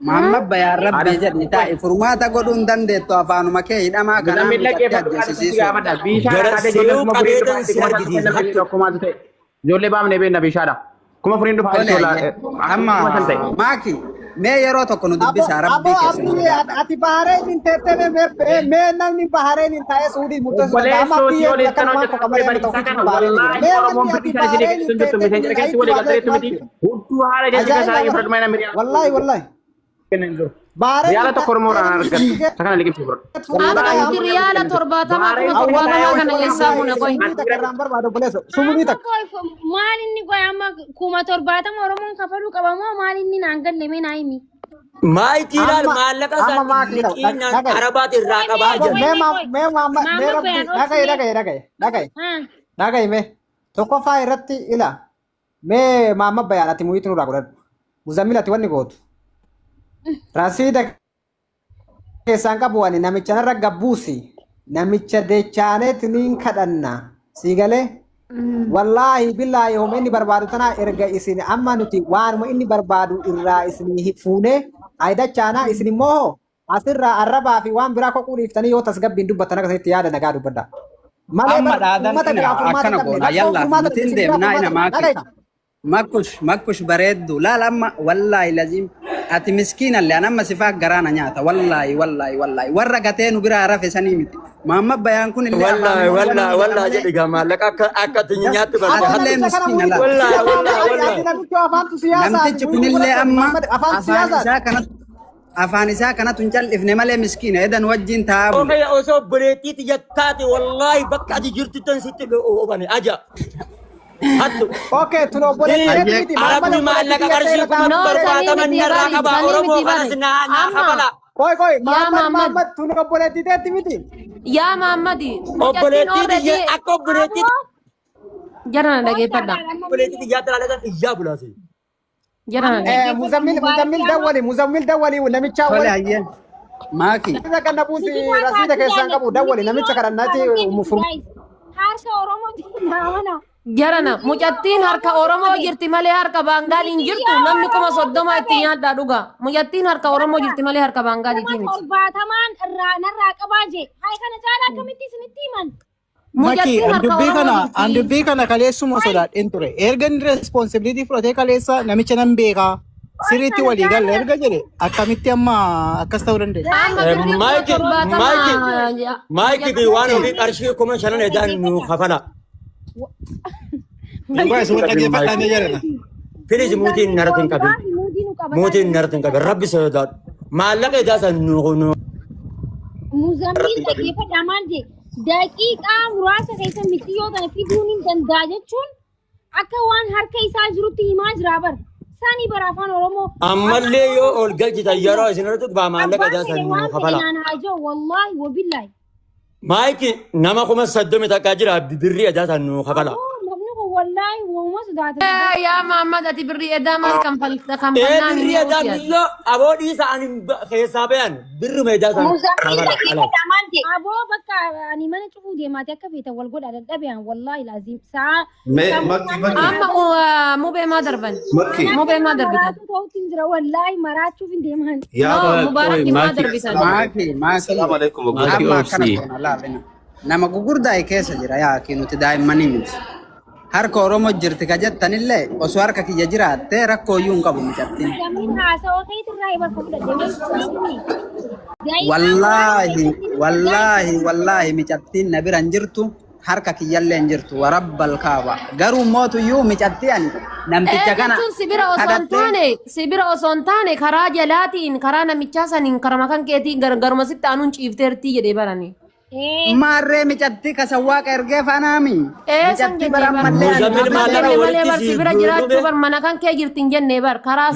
Maamma bayaa rabbi jedhi taa'e furmaata godhuu hin dandeettu afaanuma kee hidhamaa kanaan ajjeesisiisu. Garasiyyuu qabeetan si argisiisa. Ijoollee baafnee beenna bishaadha. Kuma furiin dhufa Amma maaki mee yeroo tokko nu dubbisa rabbii keessa. Ati bahareen hin teettee mee namni bahareen hin taa'ee Suudii murteessu amma biyyee kan waan tokko malee tokko mee wanti ati bahareen hin teettee wallahi wallahi Riyaala tokko Oromoodhaan argatu. Sakana liqimsi bira. Amma riyaala 70 kana eessaa buna qoy. Maal inni qoy amma 70 Oromoon kafaluu qaba moo maal inni naan galle mee naa himi. Maayitii ilaal maallaqa isaa liqiinaan arabaat irraa qabaa jira. Dhagaye mee tokkoffaa irratti ila mee maamma bayaan ati muyitu nurraa godhadhu muzammil ati wanni gootu rasiida keessaan qabu wani namicha narra gabbuusi namicha dechaaneetiniin kadhanna siigalee wallaahi billaahi homa inni barbaadu tana erga isin amma nuti waanuma inni barbaadu irraa isin fuune aydachaana isin immoo asirraa arrabaa fi waan biraa koquu dhiiftanii yoo tasgabbiin dubbattan akkasitti yaada nagaa dubbadha. Amma dhaadan akkana goona yalla nutiin deemnaa ina maaki. Makkush bareeddu laal amma wallaahi lazim ati miskiinallee anamma sifaa garaana nyaata wallaahi warra gatee nu biraa rafe sanii miti. Maamma bayaan kun illee Wallaahi jedhi gaa maallaqa akka ati nyaatti Atillee miskiina laal. Namtichi kunillee amma afaan isaa kanatu hin cal'ifne malee miskiina edan wajjin taa'abu. Osoo buleettiiti yakkaate wallaahi bakka ati jirtu tan sitti oobane aja. Hattu. Okay, tuno boleh. Arabni maallaqa qarshii kuma barbaataman narraa qaba Oromoo kanas naa kabala. Koi, Muhammad tuno boleh diteetti miti. Yaa Maammadi. Obboleettiiti akka obboleettiiti. Jarana dhageeffadha. Obboleettiiti yaa talaaleetan iyyaa bulaase. Jarana Muzammil dawwali namicha Tole hayyeen. Maaki. Isa kan nabuusi rasiida keessaan qabu dawwali namicha kadhannaati mufur. Harka Oromooti baamana. Jarana mucattiin harka Oromoo jirti malee harka Baangaal hin jirtu namni 30 itti nyaadhaa dhuga. Mucattiin harka Oromoo jirti malee harka Baangaal itti miti. 70 narraa qabaa jee. Hayi kana caalaa akkamitti isinitti himan? Maki an dubbii kana kaleessuma sodaadheen ture. Erga inni responsibility fudhatee kaleessa namicha nan beekaa. Sirriitti walii galle erga jedhe akkamitti amma akkas ta'uu dandeenya. Maayikii waan ofii qarshii 5,000 edaan nu kafala. Filis muutiin narratti hin qabin. Muutiin narratti hin qabin. Rabbi sodaadhu. Maallaqa edaa san nu. Muzammil dhaggeeffadhaa maal jee daqiiqaa muraasa keessa miti yoo ta'e fiduun hin danda'a jechuun akka waan harka isaa jirutti himaa jira bara. Sani bara afaan Oromoo. Ammallee yoo ol galchitan yeroo isin irratti baa maallaqa edaa san nu kafala. Wallahi wabillahi. Maayikii nama 30 takkaa jira birrii edaa san nu kafala. والله وما صدعت يا محمد أتبري إداما كم إيه فلنا من بري دام يوسيا يو أبو ديس عن حسابين بر ميدا سان أبو بكا يعني ما نشوفه دي ما تكفي والقول على الأبيان والله لازم ساعة أما مو بما دربن مو بما دربن تنزل والله مرات شوف دي مان يا مبارك ما دربتان Maaki. السلام عليكم Maaki Amma obsi. akkana goona laafina. Nama gugurdaa keessa jira yaa kee nuti daa'immanii miti. Harka Oromoo jirti ka jettanillee osoo harka kiyya jiraattee rakkoo iyyuu hin qabu mijattiin. جميل هاسا وكيت الرأي بالفضل Wallaahi mijattiin na bira hin jirtu. Harka kiyyallee hin jirtu. Warabbal kaaba. Garuu mootu iyyuu mijattii ani namticha kana jechuun sibira osoo hin taane karaa jalaatiin karaa namichaa saniin karama kan keetii gargaruma sitti aanuun ciifteertii jedhee barani. maarree mijattii kasawwaaqa ergee faanaami. Mijattii bara ammallee Muzammil maallaqa malee bar walitti sibira jiraachuu bar mana kan kee jirtin jennee bar karaa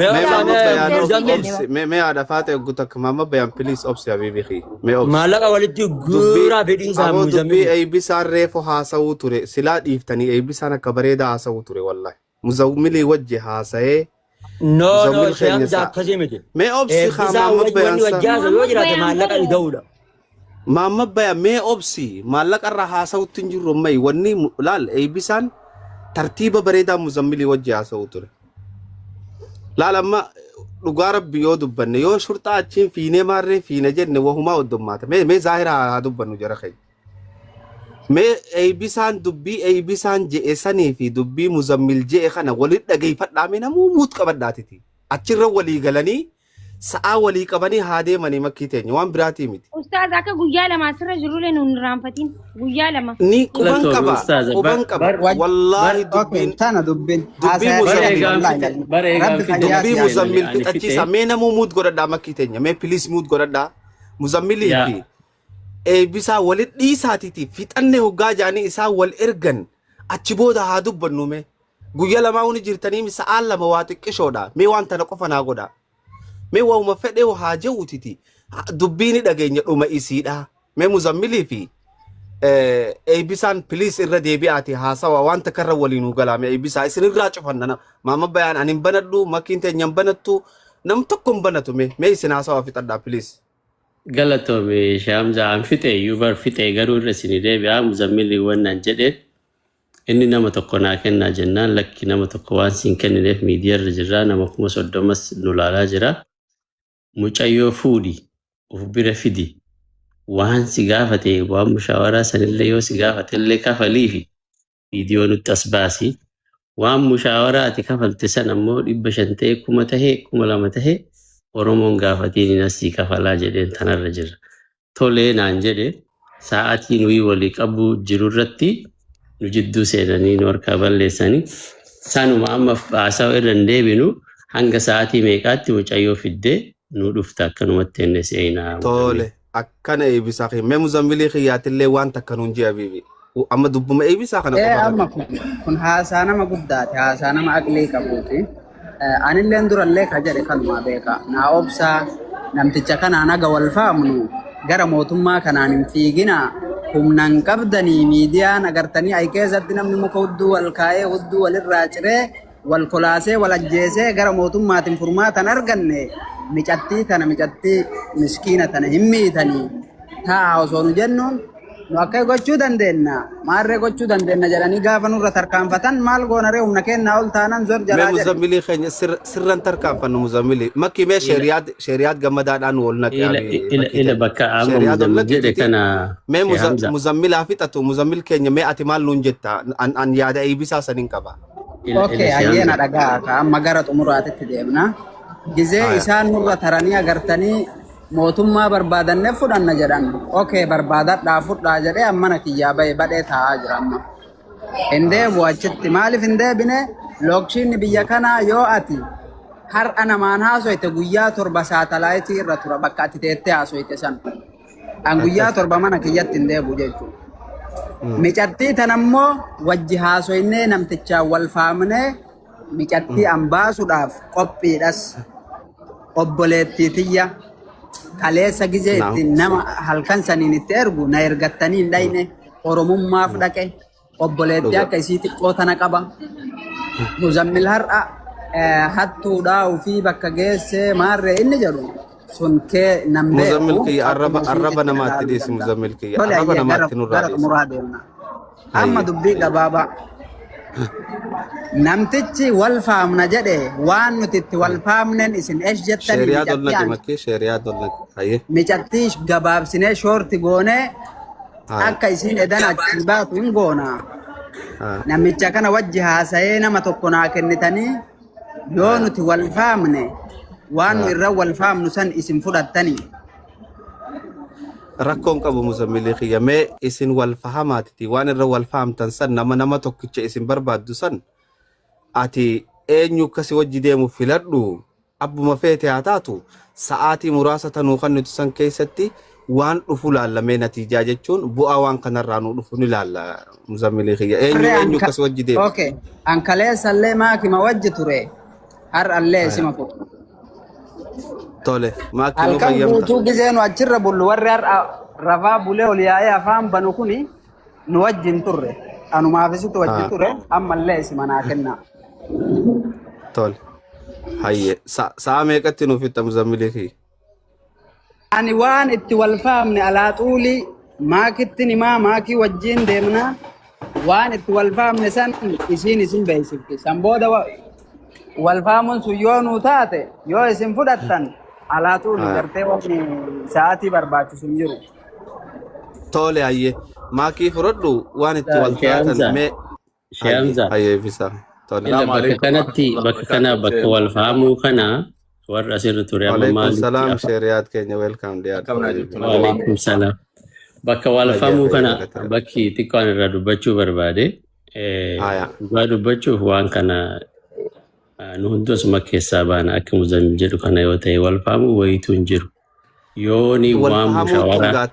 मैं आधा फाते गुतक मामा बयान please of से अभी भी मैं of maallaqa walitti guuraa fedhiin isaa अबो दुबी muzammil ay bisaan reefo haasawuu ture silaa dhiiftanii ay bisaan akka bareedaa haasawuu ture wallahi muzammili wajji haasa'ee no Muzammil shayam keenya isaa. akkasii miti mee obsi bisaa maama wanni bayaansa wajjaasa yoo jiraate maallaqa ida'uudha maama baya mee obsi maallaqa irraa haasawutti hin jirru may wanni laal ay bisaan tartiiba bareedaa muzammili wajji haasawuu ture laal amma dhugaa rabbi yoo dubbanne yoo shurxaa achiin fiinee maarree fiine jenne wahumaa oddummaata mee zaahira haa dubbannu jara keenya mee eeybisaan dubbii eeybisaan je'e sanii fi dubbii muzammil je'e kana walit dhageeffadhaame namuu muut qabadhaatiti achirra walii galanii sa'aa walii qabanii haa deemanii makkii teenya waan biraatii miti أستاذ أكا قيالة ما سر جرولين ونرامفتين قيالة ما ni quban Galatoomii qaba ustaaza. quban qaba wallaahi dubbiin tana dubbin dubbii muzammil fixachiisa mee namuu muut godhadhaa makkii teenya mee piliis muut godhadhaa muzammilii Yaa. fi eebbisaa walit dhiisaatiti fixanne hoggaa jaanii isaa wal ergan achi booda haa dubbannu mee guyya lamaa huni jirtanii sa'aan lama waa xiqqishoodha mee waan tana qofa naa godha mee wauma fedhe haa je'utiti dubbiini dhageenya dhuma isiidha mee muzammilii fi eebbisaan piliis irra deebi'aati haasawa waan takkarra waliinuu galaame eebbisaa isin irraa cufannana maama bayaan ani hin banadhu makkiin teenya hin banattu nam tokko hin banatu mee isin haasawa fixadhaa piliis Galatoomii Shaamza an fixee yuubar fixee garuu irra isin deebi'aa muzammilii wannan jedheen inni nama tokko naa kennaa jennaan lakki nama tokko waan siin kennineef miidiyaarra jirraa nama 30 nu laalaa jira mucayyoo fuudhi uf bira fidi waan si gaafate waan mushaawaraa sanillee yoo si gaafatellee kafalii fi viidiyoo nutti as baasi waan mushaawaraa ati kafalte san ammoo 500 ta'ee 1000 tahee 2000 tahee Oromoon gaafatiin asii kafalaa jedheen tanarra jirra. Tolee naan jedhe sa'aatii nuyi walii qabu jiru irratti nu jidduu seenanii nu harkaa balleessanii sanuma amma haasawa irra hin deebinu hanga sa'aatii meeqaatti mucayyoo fiddee nu dhufta akkanumatti enne seenaa. tole akkana eebbisaa kee mee muzammilii kiyyaatillee waan takka nuun ji'a biibi amma dubbuma eebbisaa kana qofa amma kun haasaa nama guddaati haasaa nama aqlii qabuuti. Anilleen durallee ka jedhe kanumaa beeka naa obsaa namticha kanaan aga wal faamnu gara mootummaa kanaan hin fiigina humnaan qabdanii miidiyaan agartanii ay keessatti namni muka hudduu wal kaa'ee hudduu walirraa ciree wal kolaasee wal ajjeesee gara mootummaatiin furmaatan arganne micattii miskiina tana hin miitanii taa osoo nu jennuun nu akka gochuu dandeenya maarree gochuu dandeenya jedhanii gaafa nurra tarkaanfatan maal goona ree humna kennaa ol taanan zor jalaa mee muzammilii keenya sirran tarkaanfannu muzammilii makki mee sheeriyaat gammadaadhaan wol naqee Ila bakka amma muzammil jedhe kana mee muzammilaa fixatu muzammil keenya mee ati maal nuun jetta an yaada eebbisaa saniin qaba Okay, ayyeena dhagaa ka amma gara xumuraatitti deemna. Gizee isaan nurra taranii agartanii mootummaa barbaadanne fudhanna jedhan. Okay, barbaadadhaa fudhaa jedhee ammana kiyyaa bahee badhee taa'aa jira amma. Hin deebu achitti maaliif hin deebine lookshiinni biyya kanaa yoo ati har'a namaan haasoyte guyyaa 7 saatalaayitii irra tura bakka ati teettee haasoyte san. An guyyaa 7 mana kiyyatti hin deebu jechuudha. Micattii tanammoo wajji haasoynee namtichaan wal faamnee micattii an baasuudhaaf qophiidhas obboleettii tiyya kaleessa gizee itti nama halkan saniin itti ergu na ergattanii hin dhayne oromummaaf dhaqe obboleettii akka isii xiqqoo tana qaba. Muzammil har'a hattuudhaa ofii bakka geessee maarree inni jedhu sun kee nam beeku. Muzammil kiyya arraba namaatti dhiisi muzammil kiyya arraba namaatti nurraa dhiisi. Muraa deemna. Amma dubbii gabaabaa. Namtichi wal faamna jedhe waan nuti itti wal faamnen isin eesh jettanii Sheeriyaa dollaki makkee sheeriyaa dollaki hayyee. Micattii gabaabsinee shoorti goonee akka isin edan achi baatu hin goona. Namicha kana wajji haasa'ee nama tokko naa kennitanii yoo nuti wal faamne waan nu irra wal faamnu san isin fudhattanii. Rakkoon qabu muzammilii kiyya mee isin wal fahamaatiti waan irra wal fahamtan san nama tokkicha isin barbaaddu san ati eenyu akkasi wajji deemu filadhu abbuma feete haa taatu sa'aatii muraasa tanuu kan nuti san keessatti waan dhufu laallamee natiijaa jechuun bu'aa waan kanarraa nu dhufu ni laalla muzammilii kiyya eenyu akkasi wajji deemu. Okay, ankaleessallee maakima wajji ture har'allee isima fuudhu. Tole maakii nu Halkan fayyamta. guutuu gisee nu achirra bullu warri har'a rafaa bulee ol yaa'ee afaan banu kuni nu wajjin turre. Anumaafisitu wajjin ture ammallee isima naa kenna. Tole hayyee sa'a meeqatti nuuf itta muzammilii kiyya. Ani waan itti wal faamne alaa xuuli maakitti nimaa maakii wajjin deemna waan itti wal faamne san isin beeksifti. San booda wal faamuun sun yoo nuu taate yoo isin fudhattan alaa xuuli gartee waqni sa'aatii barbaachisu hin jiru. Tole hayyee maakii fudhadhu waan itti wal taatan mee hayyee bisa. Bakka kanatti bakka kana bakka wal fahamuu kana warra asirra ture amma Waalaikum salaam sheeriyaat keenya welcome dear. Waalaikum salaam. Bakka wal fahamuu kana bakki xiqqoon irraa dubbachuu barbaade. Dhugaa dubbachuuf waan kana nu hundi osuma keessaa baana akka muzammil jedhu kana yoo ta'e wal fahamuu wayituu hin jiru. Yooni waan mushawaraa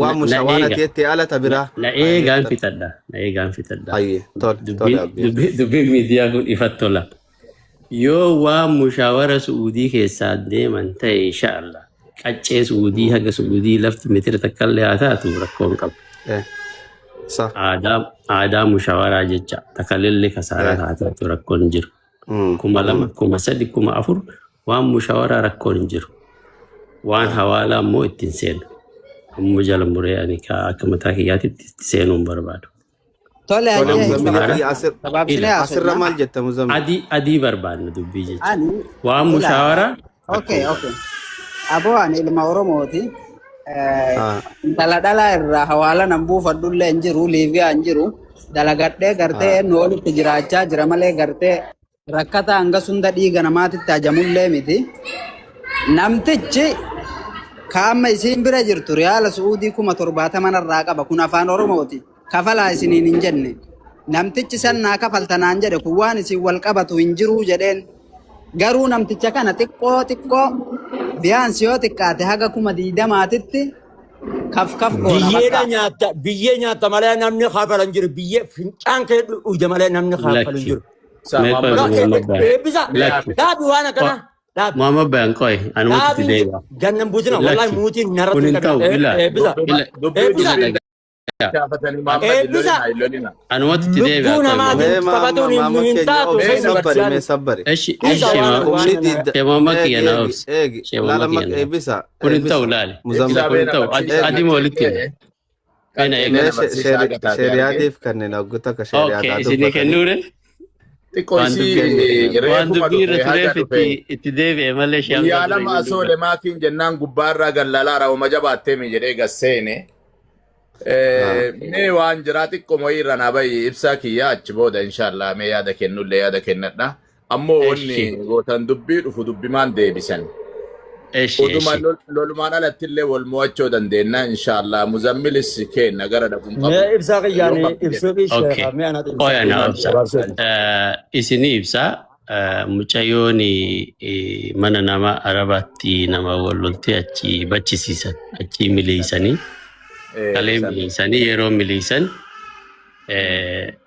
waan mushawaraa teettee ala tabiraa. Na eegaan fitadha. Dubbiin miidiyaa kun ifatti tola. Yoo waan mushawara Suudii keessaa deeman ta'e inshaallah qaccee Suudii haga Suudii lafti meetira takkallee haa taatu rakkoon qabu. Aadaa mushawaraa jecha takkallee kasaaraa haa taatu rakkoon hin jiru. 2,000, 3,000, 4,000 waan mushawaraa rakkoon hin jiru. Waan hawaalaa immoo ittiin seenu. Ammoo jala muree ani akka mataa kiyyaatitti itti seenuun barbaadu. Tole asirra maal jetta muzammil? Adii barbaadna dubbii jecha. Waan mushawaraa. Okay. Aboo ani ilma Oromooti. Dhala irraa hawaala nan buufadhullee hin jiru, Liiviyaa hin jiru. Dalagadhee gartee nu olitti jiraachaa jira malee gartee rakkata hanga sunda dhiiga namaatitti ajamullee miti. Namtichi kaamma isiin bira jirtu riyaala Suudii 70,000 irraa qaba kun afaan Oromooti. Kafalaa isiniin hin jenne. Namtichi san naa kafaltanaan jedhe kun waan isin wal qabatu hin jiru jedheen. Garuu namticha kana xiqqoo biyyaansi yoo xiqqaate haga 20,000titti kaf goona. Biyyee nyaata malee namni kafalu hin jiru. Biyyee fincaan kee dhuuje malee namni kafalu hin jiru. Daabi waan akkana. Muhammad Bayan Koy, anu muti deeba. Jangan butina, wallahi muti naratu. Kunin tahu, bila. Anu muti deeba. Shema kia na os. Kunin tahu lali. Kunin tahu. Adi mau lihat. Syariatif kan ni nak guna ke syariat. Okay, sini kenure. Wanti biira tureef itti deebi'e malee shaan. Yaalama asoole maakiin jennaan gubbaarraa gallaala raawwama jabaattee mi jedhee gasseene. Mee waan jiraa xiqqoo moo irra naa bayi ibsaa kiyyaa achi booda inshaallah mee yaada kennullee yaada kennadha. Ammoo wanni gootan dubbii dhufu dubbimaan deebisan. Utuma lolumaan alattillee wal mo'achuu dandeenya inshaallah muzammilis kenna gara dhabuun qabu. Ibsaa kiyyaanii ibsuu isinii ibsaa mucayyoon mana nama arabaatti nama walloltee achi bachisiisan achi miliisanii kalee miliisanii yeroo miliisan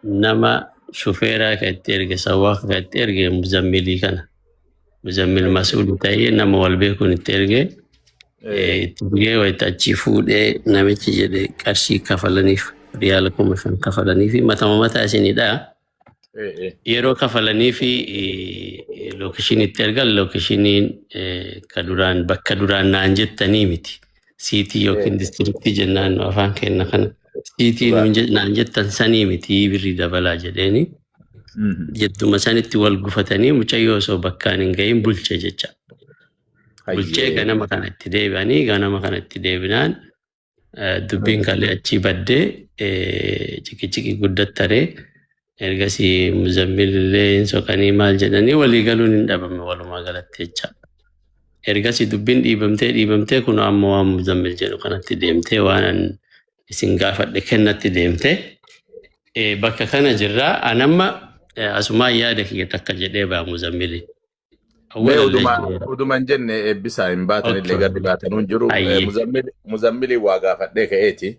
nama shufeeraa kan itti erge sawwaa kan itti erge muzammilii kana. Muzammil Masuud ta'ee nama wal beekuun itti ergee itti biyee wayita achi fuudhee namichi jedhee qarshii kafalaniif ريالكم عشان كفلني في متى سني ده يرو كفلني في لوكشيني ترجل لوكشيني كدوران بكدوران نانجت تنيمتي سيتي يوكين ديستريكت جنان وافان كنا كنا سيتي نانجت تنسانيمتي بريدا بلا جديني جدو مسانتي والقفتني مچايو سو بكانين جايين بولچه جچا بولچه كنا مكان اتديباني كنا مكان اتديبنان دبين كالي اچي بده چيكي چيكي قدت تري ergasi muzammilillee soqanii maal jedhanii walii galuun hin dhabame walumaa galatti jecha. Ergasi dubbiin dhiibamtee kun ammoo waan muzammil jedhu kanatti deemtee waan isin gaafadhe kennatti deemtee bakka kana jirraa anamma asumaan yaada kiyya takka jedhee baa muzammili. Uduman jenne eebbisaa hin baatanillee gadi baatanuun jiru muzammili waa gaafadhee ka'eeti.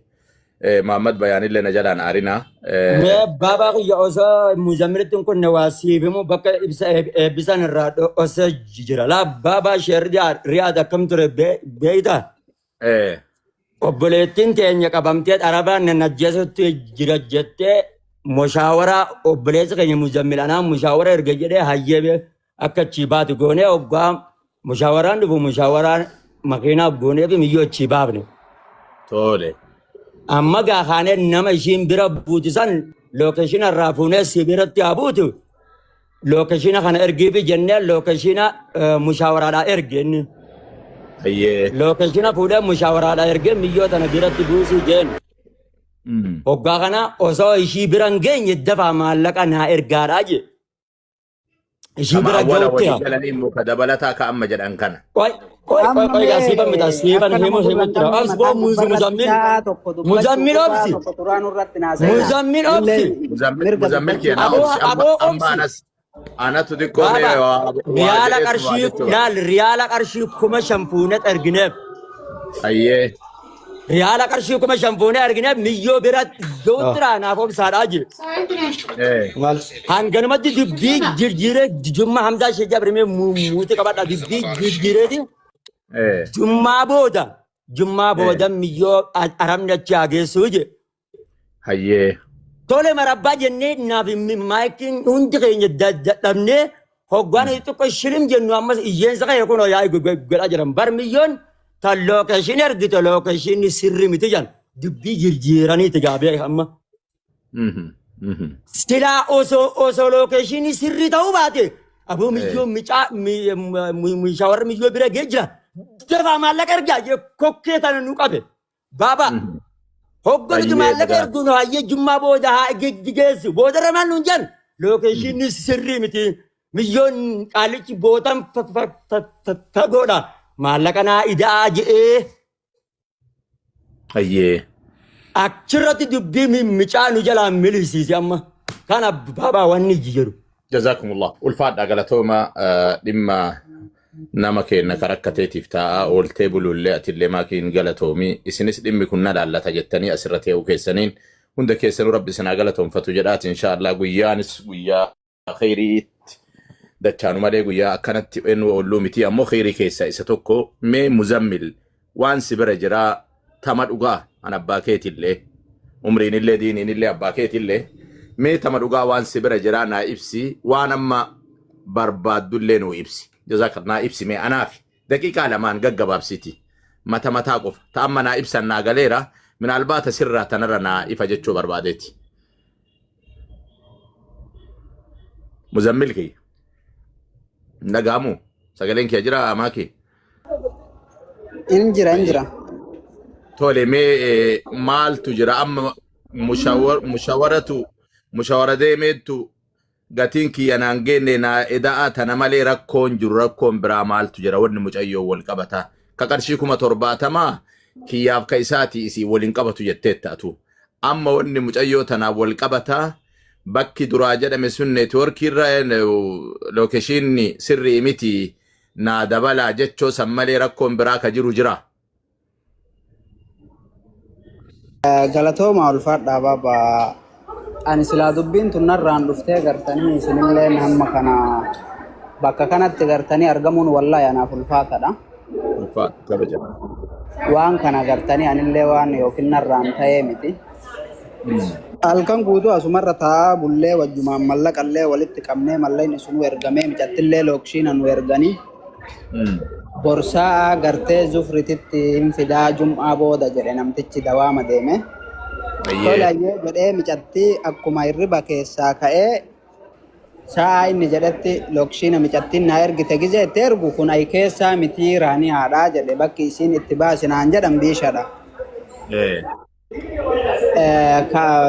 محمد بيان اللي نجلان عارنا بابا يا أوزا مزمرتون كنا واسيبهم بقى بسان الراد أوزا جرا لا بابا شهر رياضة كم ترى بيدا وبلتين تاني كبامتيات عربا ننجزو تجرا جتة مشاورة وبلز كني مزمرنا مشاورة رجعي هايبه أكتر شباب تقولي أوقام مشاوران دو مشاوران مكينا بقولي بميو شبابني تولي أما كأخانة نما شين برا بوتسان لوكشينا رافونا سبيرة تابوتو لوكشينا خان إرجيبي جنة لوكشينا مشاورة على إرجن لوكشينا فودا مشاورة على إرجن ميو تنا برا تبوسي جن وكأخنا أصلا إشي برانجين يدفع مالك أنها إرجاراج إشي برا جوتيا جلني مكدبلتها كأم جلن كنا Koi asiban mita asiban hemo tera abs bo muzammil absi muzammil ki amma anas tu dikko riyala qarshi kuma shampunet ergineb ayye riyala qarshi kuma shampunet ergineb miyyo birat dotra na fob sadaji hanganumatti dibbi jirjire jumma hamza shejabri me muti kabada dibbi jirjire di Jumma boda miyo aramna chage suje. Haye. Tole marabba jenne nafi maikin undi kenya damne hogwan itu ko shirim jennu amma iyen saka yakono ya gela jaram bar miyon ta location ergito location sirri mitijan dubbi jirjirani tigabe amma. Stila oso location sirri taubate abu miyo mishawar miyo bira gejra. Defa malak erga je kokke tan nuqabe baba hoggon tu malak ergu no aye jumma boda ha gegesu boda raman nunjan location ni sirri miti milyon qalichi botam tagoda malakana ida je aye akchirati dubbi micanu jala milisi amma kana baba wanni jiru jazakumullah ulfad agalatoma dimma nama keenya karakkateetiif ta'a ooltee buluullee atillee maakiin galatoomii isinis dhimmi kun nalaallata jettanii asirratti ta'uu keessaniin hunda keessanuu rabbi isinaa galatoomfatu jedhaati inshaallah guyyaanis guyyaa khayriitti dachaanu malee guyyaa akkanatti eenyu olluu miti ammoo khayrii keessa isa tokko mee muzammil waan si bira jiraa tama dhugaa an abbaa keetillee umriinillee diiniinillee abbaa keetillee mee tama dhugaa waan si bira jiraa naa ibsi waan amma barbaaddullee nuu ibsi. جزاك الله إبسي مي أنا في دقيقة لما نقق بابسيتي متى قف تأمنا إبسنا قليرة من البات سرة تنرنا إفجتشو بربادتي مزملكي نقامو سقلينك يجرى أماكي انجرا تولي مي مال تجرى أما مشاورة دي ميتو gatinki yanaan genne na edaa tana malee rakkoon jiru rakkoon biraa maaltu jira wanni mucayyoo wal qabata ka qarshii 70 kiyyaaf ka isaati isii waliin qabatu jettee taatu amma wanni mucayyoo tana wal qabata bakki duraa jedhame sun network irra location sirri miti na dabala jechoo san malee rakkoon biraa ka jiru jira galatooma ulfaadha baba ani sila dubbiin tunnarraan dhuftee gartanii isinillee hamma kana bakka kanatti gartanii argamuun wallahi anaaf ulfaatadha. Waan kana gartanii anillee waan yookiin narraan ta'ee miti. Halkan guutuu asumarra taa bullee wajjumaan mallaqallee walitti qabnee mallayni sun ergamee micattillee lookshiina nu erganii borsaa gartee zufrititti hin fidaa jum'aa booda jedhe namtichi dawaama deeme. Tolayyee jedhee micatti akkuma hirriba keessaa ka'ee saa inni jedhetti lookshiina micattiin na ergite gizee itti ergu kun ay keessaa mitii raanii haadhaa jedhe bakki isiin itti baasinaan jedhan biishadha.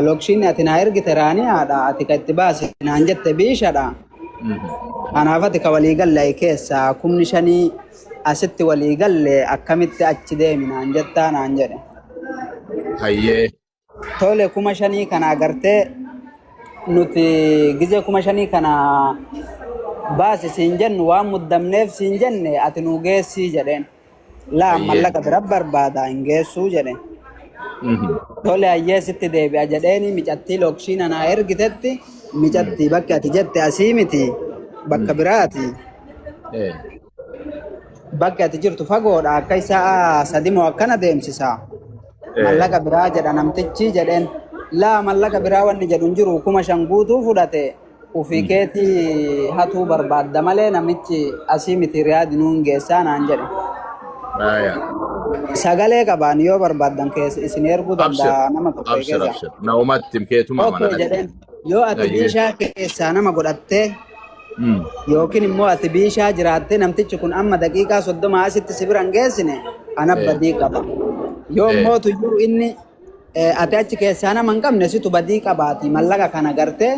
Lookshiinni ati na ergite raanii haadha ati ka itti baasinaan jette biishadha. Kanaaf ati ka waliigalle ay keessaa kumni shanii asitti waliigalle akkamitti achi deeminaan jettaa naan jedhe. Hayyee. Tole 5,000 kana agartee nuti gizee 5,000 kana baasi siin jennu waan muddamneef siin jenne ati nu geessii jedheen. Laa mallaqa bira barbaada hin geessuu jedhe. Tole hayyee sitti deebi'a jedheeni micattii lookshiina na ergitetti micattii bakka ati jette asii miti bakka biraati. Bakka ati jirtu fagoodha akka isaa sadimoo akkana deemsisaa. Mallaqa biraa jedha namtichi jedheen laa mallaqa biraa wanni jedhu hin jiru 5,000 guutuu fudhate ufii keetii hatuu barbaadda malee namichi asii miti riyaadi nuun geessaa naan jedhe. Sagalee qabaan yoo barbaaddan keessa isin erguu danda'a nama tokko keessa. Naumatti keetuma mana jedheen yoo ati biishaa keessaa nama godhattee yookiin immoo ati biishaa jiraattee namtichi kun amma daqiiqaa 30 asitti si biran geessine ana badii qaba. Yoo mootu jiru inni ati achi keessaa nama hin qabne situ badii qabaati mallaqa kana gartee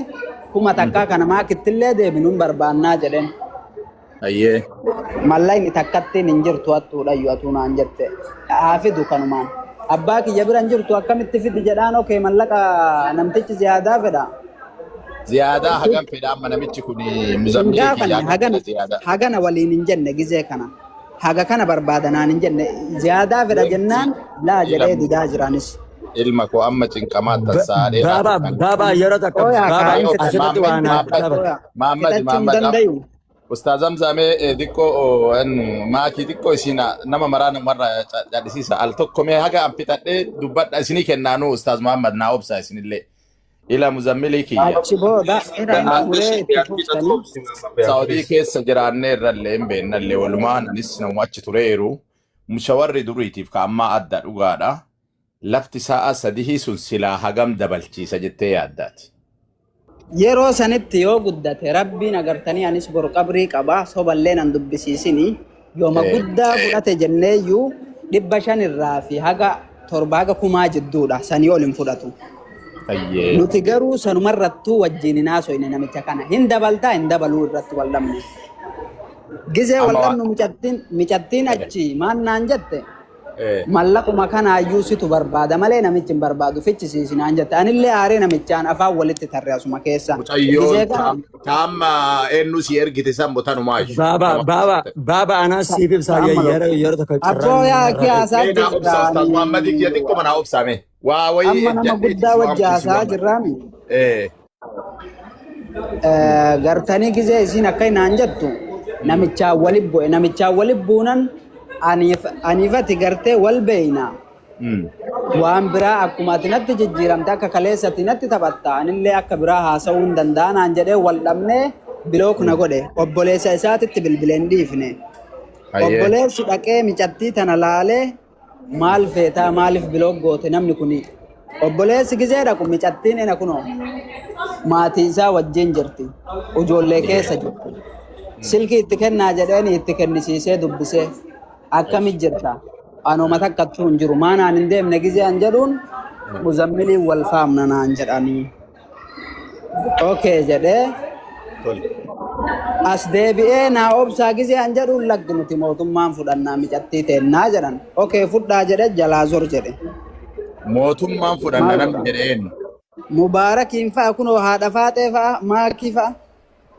kuma takkaa kana maakittillee deebinuun barbaannaa jedhen. Hayyee. Mallayni takkattiin hin jirtu hattuudhayyu atuu naan jette haa fidu kanumaan. Abbaa kiyya bira hin jirtu akkamitti fidi jedhaan okee mallaqa namtichi ziyaadaa fedha. Ziyaadaa hagam fedha amma namichi kun Mozambiikii hagana waliin hin jenne gizee kana. Haga kana barbaadanaan hin jenne ziyaadaa fedha jennaan laa jedhee didaa jiranis. Ilma koo amma cinqamaa tasaadhee. Baba yeroo takka asirratti waan Maammadi Ustaaz Zamzamee xiqqoo maakii xiqqoo isiin nama maraa namarra cadhisiisa al tokko mee haga an fixadhee dubbadha isinii kennaanuu Ustaaz Muhammad naa obsaa isinillee. Ila muzammilii kiyya. Achi booda Saawudii keessa jiraannee irrallee hin beennallee walumaan anis namu achi tureeru mushawarri duriitiif ka ammaa adda dhugaadha. Lafti sa'a sadii sun silaa hagam dabalchiisa jettee yaaddaati. Yeroo sanitti yoo guddate rabbiin agartanii anis bor qabrii qabaa soballee nan dubbisiisini yooma guddaa fudhate jenneeyyuu 500 irraa fi haga 7 haga 1,000 jidduudha sanii ol hin fudhatu. Nuti garuu sanumarrattuu wajjin hin haasoyne namicha kana hin dabaltaa hin dabaluu irratti wal dhabne. Gizee wal dhabnu micattiin achi maan naan jette mallaquma kanaayyuu situ barbaada malee namichi hin barbaadu fichisiisinaan jette anillee aaree namichaan afaan walitti tarre asuma keessa. Taamma eenyu si ergite san botanumaayu. Baba anas siif ibsaa yeroo tokko carraan. Abboo yaa kiyaasaa jirraa. Muhammadi kiyya xiqqoo mana obsaame. Waa wayii amma nama guddaa wajjaasaa jirraami. Gartanii gizee isiin akka hinaan jettu namichaan walib bu'e namichaan walib buunan aniifati gartee wal beeyna. Waan biraa akkuma ati natti jijjiiramte akka kaleessatti natti taphatta anillee akka biraa haasa'uu hin danda'anaan jedhee wal dhabnee bilook na godhe obboleessa isaatitti bilbileen dhiifne. Obboleessi dhaqee micattii tana laalee maal feetaa maaliif bilook goote namni kuni obboleessi gizee dhaqu micattiin ena kunoo maatii isaa wajjin jirti ijoollee keessa jirti silkii itti kennaa jedheen itti kennisiisee dubbisee akkamit jirta anuma takkattuu hin jiru maanaan hin deemne gizee an jedhuun muzammilii wal faamna naan jedhanii okee jedhee as deebi'ee naa obsaa gizee an jedhuun lagdi nuti mootummaan fudhannaa micattii teennaa jedhan okee fudhaa jedhe jalaa zor jedhe mootummaan fudhanna namni jedheen Mubaarakiin fa'a kunoo haadha faatee fa'a maakii fa'a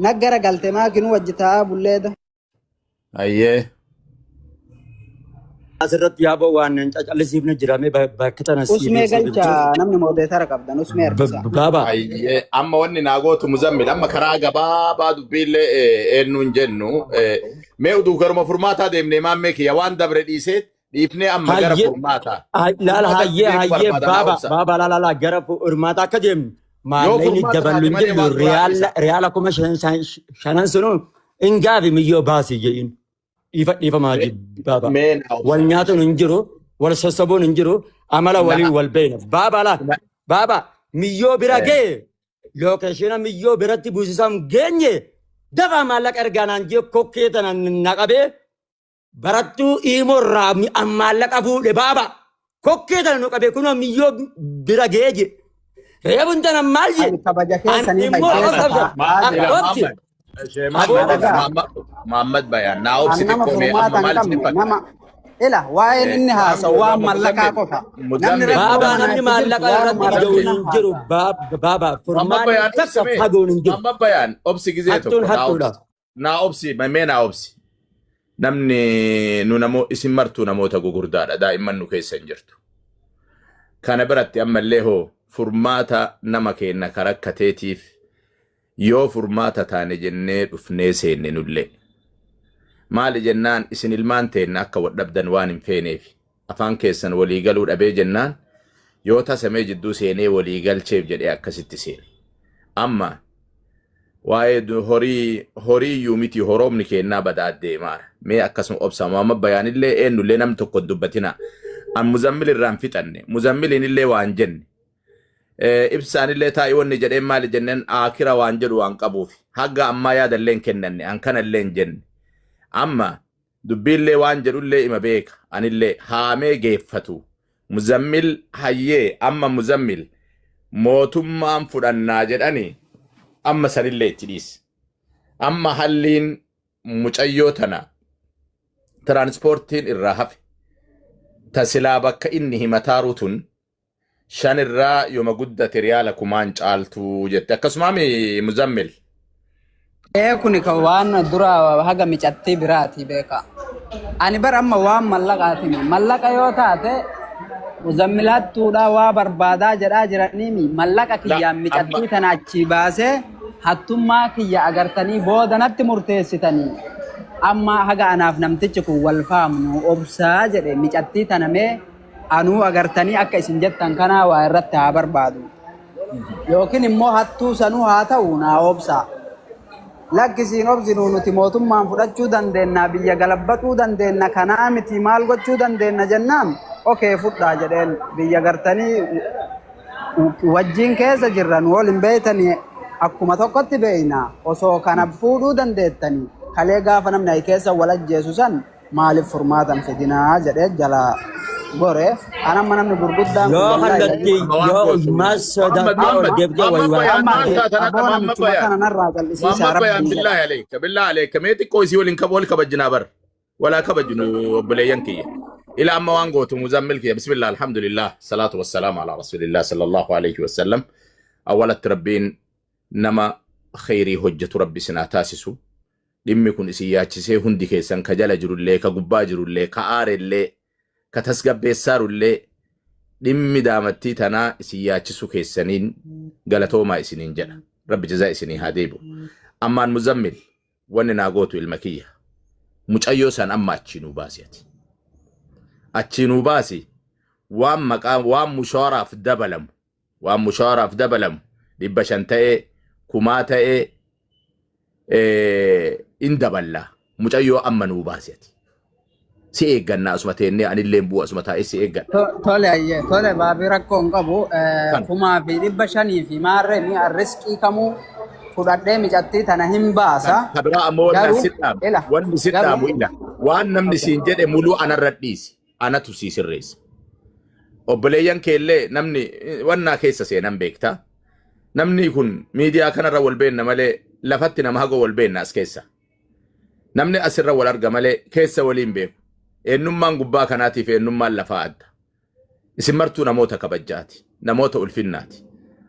naggara galte maakiin wajji taa'aa bulleeda. Ayyee. Asirratti yaaboo waan cacallisiifne jirame bakka tanas. Usmee galchaa namni moodeetara qabdan usmee harkisa. Baaba. Ayyee amma wanni naa gootu muzammil amma karaa gabaabaa dubbiillee eenyuun jennu mee uduu garuma furmaataa deemnee maammee kiyya waan dabre dhiisee dhiifnee amma gara furmaataa. Laala hayyee baaba gara furmaataa akka deemnu maallaqni dabalu hin jiru riyaala kuma shanan sunu hin gaafi miyyoo baasii jedhin dhiifa maajii baaba wal nyaatuun hin jiru wal sassabuun hin jiru amala waliin wal beeyna baaba miyyoo bira gee lookeeshina miyyoo biratti buusisam geenye dafaa maallaqa ergaanaan jee kokkee tana naqabee barattuu iimorraa maallaqa fuudhe baaba kokkee tana nu qabee kunoo miyyoo bira geeje reebun tana maal je Muhammad Bayan naa obsite koomee amma maal isin fakkaata? Ila waa'een inni haasa'u waan mallaqaa qofa. Baaba namni maallaqa irratti ija'uun hin jiru baaba furmaan takka fagoon hin jiru. Muhammad Bayan obsi gizee tokko naa obsi mamee naa obsi. Namni nu isin martuu namoota gugurdaadha daa'imman nu keessa hin jirtu. Kana biratti ammallee hoo furmaata nama keenna karakkateetiif yoo furmaata taane jennee dhufnee seenne nullee. Maali jennaan isin ilmaan teenna akka wadhabdan waan hin feeneef afaan keessan walii galuu dhabee jennaan yoo tasamee jidduu seenee walii galcheef jedhee akkasitti seene. Amma waa'ee horii yuumiti horoomni keennaa badaa deemaara. Mee akkasuma obsamu amma bayaanillee eenyullee nam tokko dubbatina. An muzammil irraan fixanne muzammiliinillee waan jenne. Ibsaanillee taa'ii wanni jedheen maali jenneen akira waan jedhu waan qabuuf hagga ammaa yaadalleen kennanne an kanalleen jenne. Amma dubbiillee waan jedhullee ima beeka anillee haamee geeffatu muzammil hayyee amma muzammil mootummaan fudhannaa jedhani amma sanillee itti dhiis. Amma halliin mucayyoo tana tiranspoortiin irraa hafe tasilaa bakka inni himataaruu tun shan irraa yooma guddate riyaala kumaan caaltuu jette akkasumaami muzammil. Kuni kan waan dura haga micatti biraati beeka. Ani bar amma waan mallaqaati mallaqa yoo taate muzammilaattuudha waa barbaadaa jedhaa jiranii mallaqa kiyyaan micatti tana achi baasee hattummaa kiyya agartanii booda natti murteessitanii amma haga anaaf namtichi kun wal faamnu obsaa jedhe micatti tanamee anuu agartanii akka isin jettan kanaa waa irratti haa barbaadu yookiin immoo hattuu sanuu haa ta'u naa obsaa. Lakkisiin obsinu nuti mootummaan fudhachuu dandeenya biyya galabbatuu dandeenya kanaa miti maal gochuu dandeenya jennaan okee fudhaa jedheen biyya gartanii wajjiin keessa jirran waliin beeytanii akkuma tokkotti beeyna osoo kana fuudhuu dandeettanii kalee gaafa namni keessa wal ajjeesu san maaliif furmaatan fidinaa jedhee jala gore anamma namni gurguddaan yoo hallatti yoo mas sodaatoo deebdee billah alayka mee xiqqoo isii waliin wal kabajjinaa bar walaa kabajjinu obboleeyyan kiyya ila amma waan gootu muzammil kiyya bismillah alhamdulillah salatu wassalaamu ala rasulillah sallallahu alayhi wasallam awwalatti rabbiin nama khayrii hojjetu rabbi sinaa taasisu dhimmi kun isin yaachisee hundi keessan ka jala jirullee ka gubbaa jirullee ka aarellee ka tasgabbeessaarullee dhimmi daamattii tanaa isin yaachisu keessaniin galatoomaa isiniin jedha rabbi jazaa isinii haa deebi'u. Ammaan muzammil wanni naa gootu ilma kiyya mucayyoo san amma achiinuu baasi ati achiinuu baasi waan maqaa waan mushaaraaf dabalamu 500 ta'ee 1000 ta'ee in daballa mucayyoo amma nuu baasi ati. Si eegganna asuma teennee anillee bu'u asuma taa'ee si eegganna. Tole baabii rakkoo hin qabu 1500 fi maarree mi'a riskii kamuu fudhadhee micattii tana hin baasa. Kabiraa ammoo wanni sidhaamu ila waan namni siin jedhe muluu anarra dhiisi anatu sii sirreessa. Obboleeyyan keellee namni wannaa keessa seenan beektaa. Namni kun miidiyaa kanarra wal beenna malee lafatti nama hagoo wal beenna as keessa. Namni asirra wal arga malee keessa waliin beeku. Eenyummaan gubbaa kanaatiif eenyummaan lafaa adda. Isin martuu namoota kabajjaati. Namoota ulfinnaati.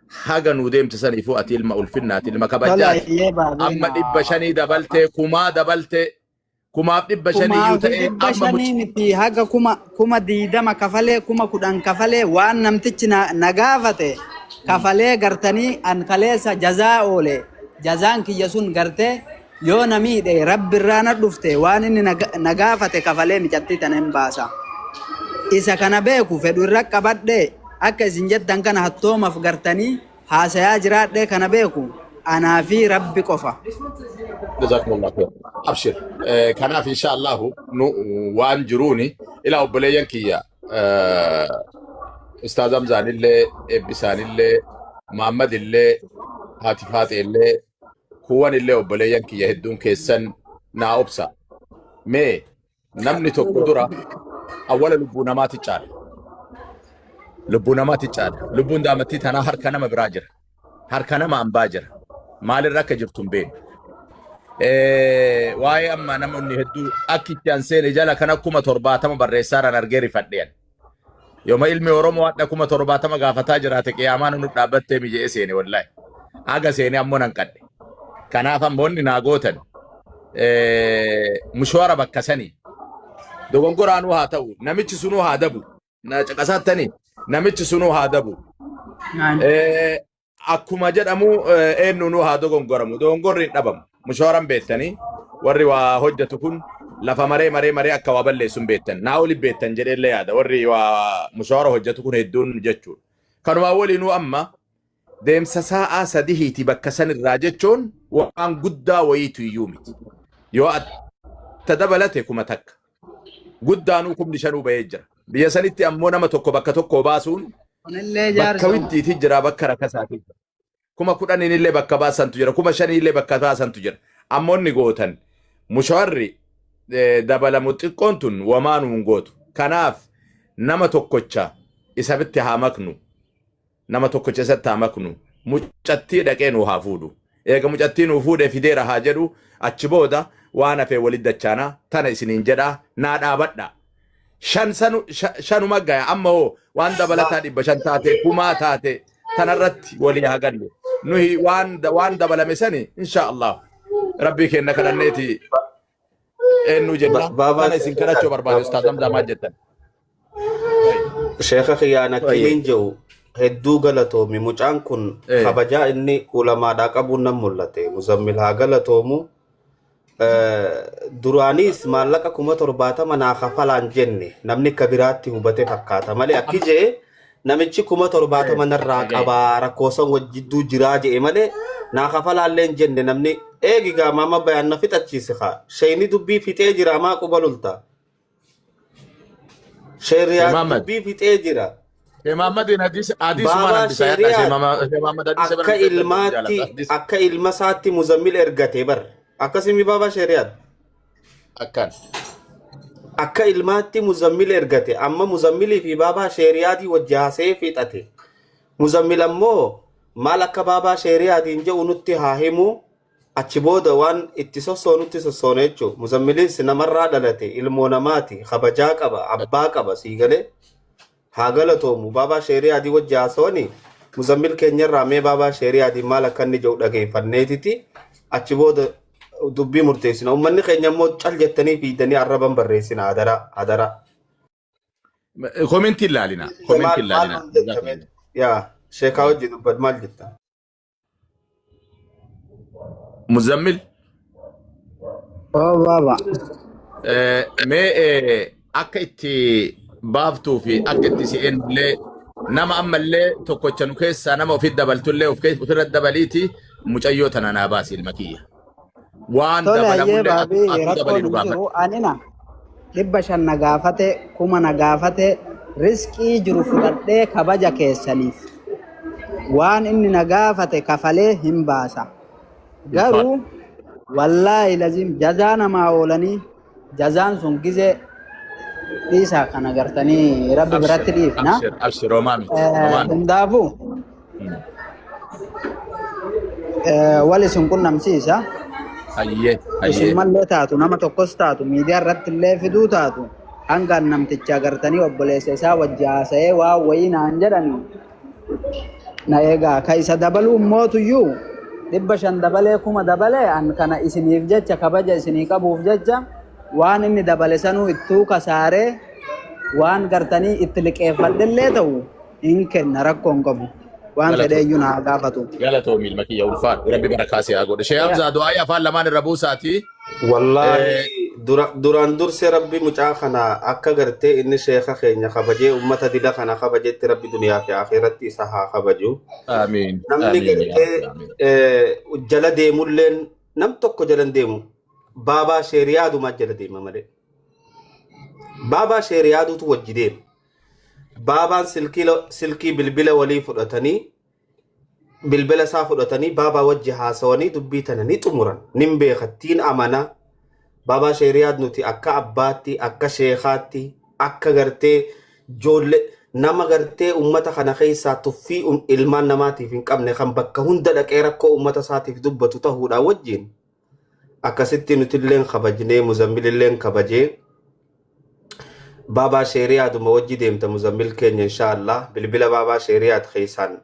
Haga nuu deemte saniifuu ati ilma ulfinnaati. Ilma kabajjaati. Amma 500 dabaltee 1000 dabaltee 1500 yoo ta'e amma miti haga 20 kafalee 10 kafalee waan namtichi na gaafate kafalee gartanii an kaleessa jazaa oole jazaan kiyya sun gartee yoo namiidhe rabbi irraa na dhufte waan inni na gaafate kafalee micattii tana hin baasa. isa kana beeku fedhu irra qabadhe akka isin jettan kana hattoomaaf gartanii haasayaa jiraadhe kana beeku anaa fi rabbi qofa. جزاكم الله خير ابشر كان ان شاء الله وان جروني الى ابليان كيا استاذ امزان اللي ابسان اللي محمد اللي هاتفات اللي كوان اللي ابليان كيا هدون كيسن نا اوبسا مي نمني تقدرا اولا لبونا ما تجار لبونا ما تجار لبون دامتي تنا هر كان مبراجر هر كان ما امباجر مال الرك جبتم بين واي اما نمني هدو اكيد سين جالا كان كوما ترباتما بريسارا نرجري فديان يوم علمي اورومو ودا كوما ترباتما غافتا جراتك يا مان نو دابته ميجي سيني والله اغا سيني امو ننقد كان فهم بوني ناغوتن مشوار بكسني دوغونغورانو هاتو نمچ سنو هادبو نچقساتني نمچ سنو هادبو akkuma jedhamu eenyuunu haa dogongoramu dogongorri dhabam mushooran beektanii warri waa hojjetu kun lafa maree akka waa balleessuun beektan naa oli beektan jedheellee yaada warri waa mushoora hojjetu kun hedduun jechuudha kanuma waliinuu amma deemsa sa'aa sadihiiti bakka san irraa jechuun waan guddaa wayiitu iyyuu miti yoo dabalate kuma takka guddaanuu kumni shanuu bahee jira biyya sanitti ammoo nama tokko bakka tokko baasuun bakka wittiiti jira bakka rakkasaati kuma kudhaniin illee bakka baasantu jira kuma shanii illee bakka baasantu jira ammoonni gootan mushawarri dabalamu xiqqoon tun wamaanuun gootu kanaaf nama tokkocha isa bitti haa maknu nama tokkocha isatti haa maknu mucattii dhaqee nuu haa fuudhu eega mucattii nuu fuudhee fideera haa jedhu achi booda waan hafee walit dachaanaa tana isiniin jedhaa naa dhaabadha shanuma gaya amma hoo waan dabalataa 500 taate kumaa taate tanarratti walii haa gallu nuhi waan dabalame sani insha Allah rabbi kenna kadhanneeti eenyu jenna tana isin kadhachuu barbaadu ustaaz Hamzaa maal jettan sheekha khiyaana kiliin jiru hedduu galatoomi mucaan kun kabajaa inni ulamaadhaa qabuun nan mul'ate muzammil haa galatoomu duraanis maallaqa 70 naa kafalaan jenne namni kabiraatti hubate fakkaata malee akki jee namichi 70 narraa qabaa rakkoosan wajjidduu jiraa jee malee naa kafalaalleen jenne namni eegigaa maama bayaan na fixachiise kaa shayni dubbii fixee jira maa qubalulta shayriyaa dubbii fixee jira akka ilma isaatti muzammil ergate bar akkasimi baaba shari'aat akka ilmaatti muzammil ergate amma muzammilii fi baaba shari'aatii wajjaasee fixate muzammil ammoo maal akka baaba shari'aatiin jedhu nutti haa himu achi booda waan itti sossoonutti sossoone jechuun muzammilis namarraa dhalate ilmoo namaati kabajaa qaba abbaa qaba siigalee haa galatoomu baaba shari'aatii wajjaasooni muzammil keenyarraa mee baaba shari'aatiin maal akka inni jedhu dhageeffanneetiti achi booda dubbii murteessina ummanni keenya immoo cal jettanii fiidanii arraban barreessina hadara komentii ilaalina yaa sheekaa hojii dubbat maal jetta muzammil baba mee akka itti baaftuu fi akka itti si'een illee nama ammallee tokkocha nu keessaa nama ofit dabaltullee ofirra dabaliiti mucayyoo tana naa baasi ilma kiyya waan dabalamullee akka dabalii nu gaafate anina 500 na gaafate 1000 na gaafate riskii jiru fudhadhee kabaja keessaniif waan inni na gaafate kafalee hin baasa garuu wallaahi lazim jazaa namaa oolanii jazaan sun gizee dhiisaa kan agartanii rabbi biratti dhiifna abshir romaami hundaafu wal isin qunnamsiisa isin mallee taatu nama tokkos taatu miidiyaa irratti illee fiduu taatu hanga namticha agartanii obboleessa isaa wajjaasa'ee waa wayii naan jedhan na eegaa ka isa dabaluu mootuyyuu 500 dabalee 1000 dabalee an kana isiniif jecha kabaja isinii qabuuf jecha waan inni dabale sanuu ittuu kasaaree waan gartanii itti liqeeffadhellee ta'u hin kenna rakkoon qabu waan fedheeyyuu naa gaafatu galatoomi ilma kiyya ulfaan rabbi barakaasee haa godhe shee Hamzaa du'aa afaan lamaan irra buusaati wallaahi duraan durse rabbi mucaa kana akka gartee inni sheeka keenya kabajee ummata dila kana kabajetti rabbi duniyaa fi akhiratti isa haa kabaju. Amiin. Namni gartee jala deemulleen nam tokko jala deemu baabaa sheeriyaaduma jala deema malee. Baabaa sheeriyaadutu wajji deema. Baabaan silkii bilbila walii fudhatanii bilbila isaa fudhatanii baabaa wajji haasawanii dubbii tana ni xumuran nin beekattiin amana baabaa sheeriyaad nuti akka abbaatti akka sheekaatti akka gartee joolle nama gartee ummata kana keessaa tuffii ilmaan namaatiif hin qabne kan bakka hunda dhaqee rakkoo ummata isaatiif dubbatu ta'uudhaa wajjiin akkasitti nuti illeen kabajnee Muzammil illeen kabajee baabaa sheeriyaaduma wajji deemta Muzammil keenya inshaallah bilbila baabaa sheeriyaad keessaan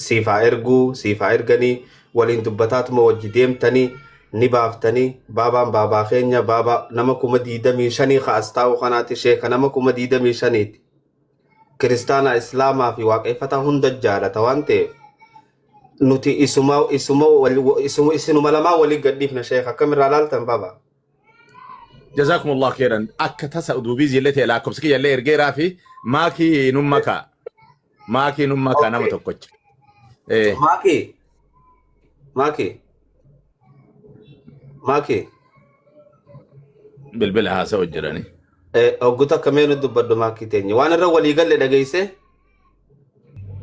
siifaa erguu siifaa erganii waliin dubbataatuma wajji deemtanii ni baaftanii baabaan baabaa keenya baabaa nama 25 ka'astaa'u kanaati sheeka nama 25 kiristaana islaamaa fi waaqeffataa hunda jaalata waan ta'eef nuti isinuma lamaa walii gadhiifna sheeka akkamirraa laaltan baabaa. جزاكم الله خيرا أكتسا دوبيزي اللي تلاكم سكي اللي إرجع في ماكي نمكا نما تكوتش إيه ماكي بالبل هاسا وجراني إيه أوجوتا كمان الدبر ماكي تاني وأنا الرجل يقول لي دقيسة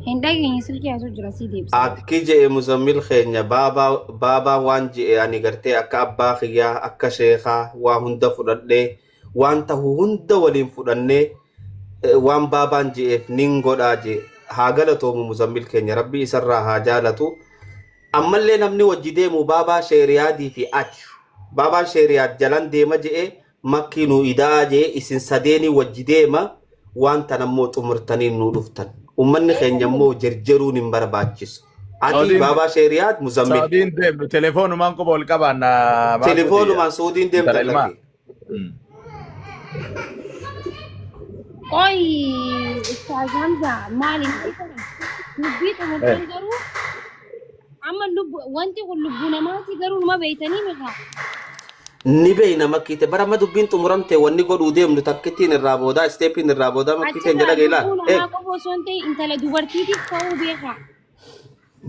هنداي يسلكي هاسو جراسي ديبس كيجي Muzammil خينيا بابا وانجي يعني قرتي أكا أبا خيا أكا شيخا وهندا فرنة وانتا هندا ولين فرنة وان بابا نجي نينغو داجي هاغلتو Muzammil خينيا ربي يسرها هاجالتو أما اللي نمني وجدي مو بابا شيريادي في بابا شيرياد جلان ديما جي مكينو إداجي إسن سديني وجدي ما وانتا نموت مرتنين نودفتن ummanni keenya immoo jarjaruun hin barbaachisu. Ati baabaa sheeriyaad Muzammil. Saadiin deemnu telefoonumaan quba ol qabaanna. Telefoonumaan Saadiin deemtan lagi. Qoy Ustaaz Hamza maaliin dubbii xumuran garuu amma wanti kun lubbuu namaati garuu numa beeytanii mika. Ni beeyna makkite bara ma dubbiin xumuramte wanni godhuu deemnu takkittiin irraa boodaa isteepiin irraa boodaa makkiteen jala geelaa. Intala dubartiitiif ta'uu beeka.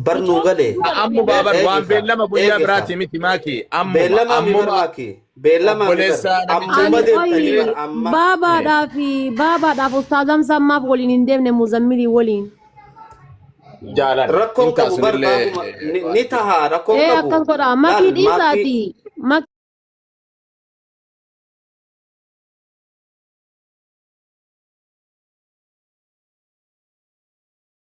Barnuu galee. Ammu baabar waan beellama guyyaa biraati miti maaki. Beellama maaki. Beellama baabaadhaaf Ustaaz Hamza ammaaf waliin hin deemne Muzammilii waliin. Jaalan. Rakkoon qabu barbaaduma ni tahaa rakkoon qabu. Akkas godha makii dhiisaati.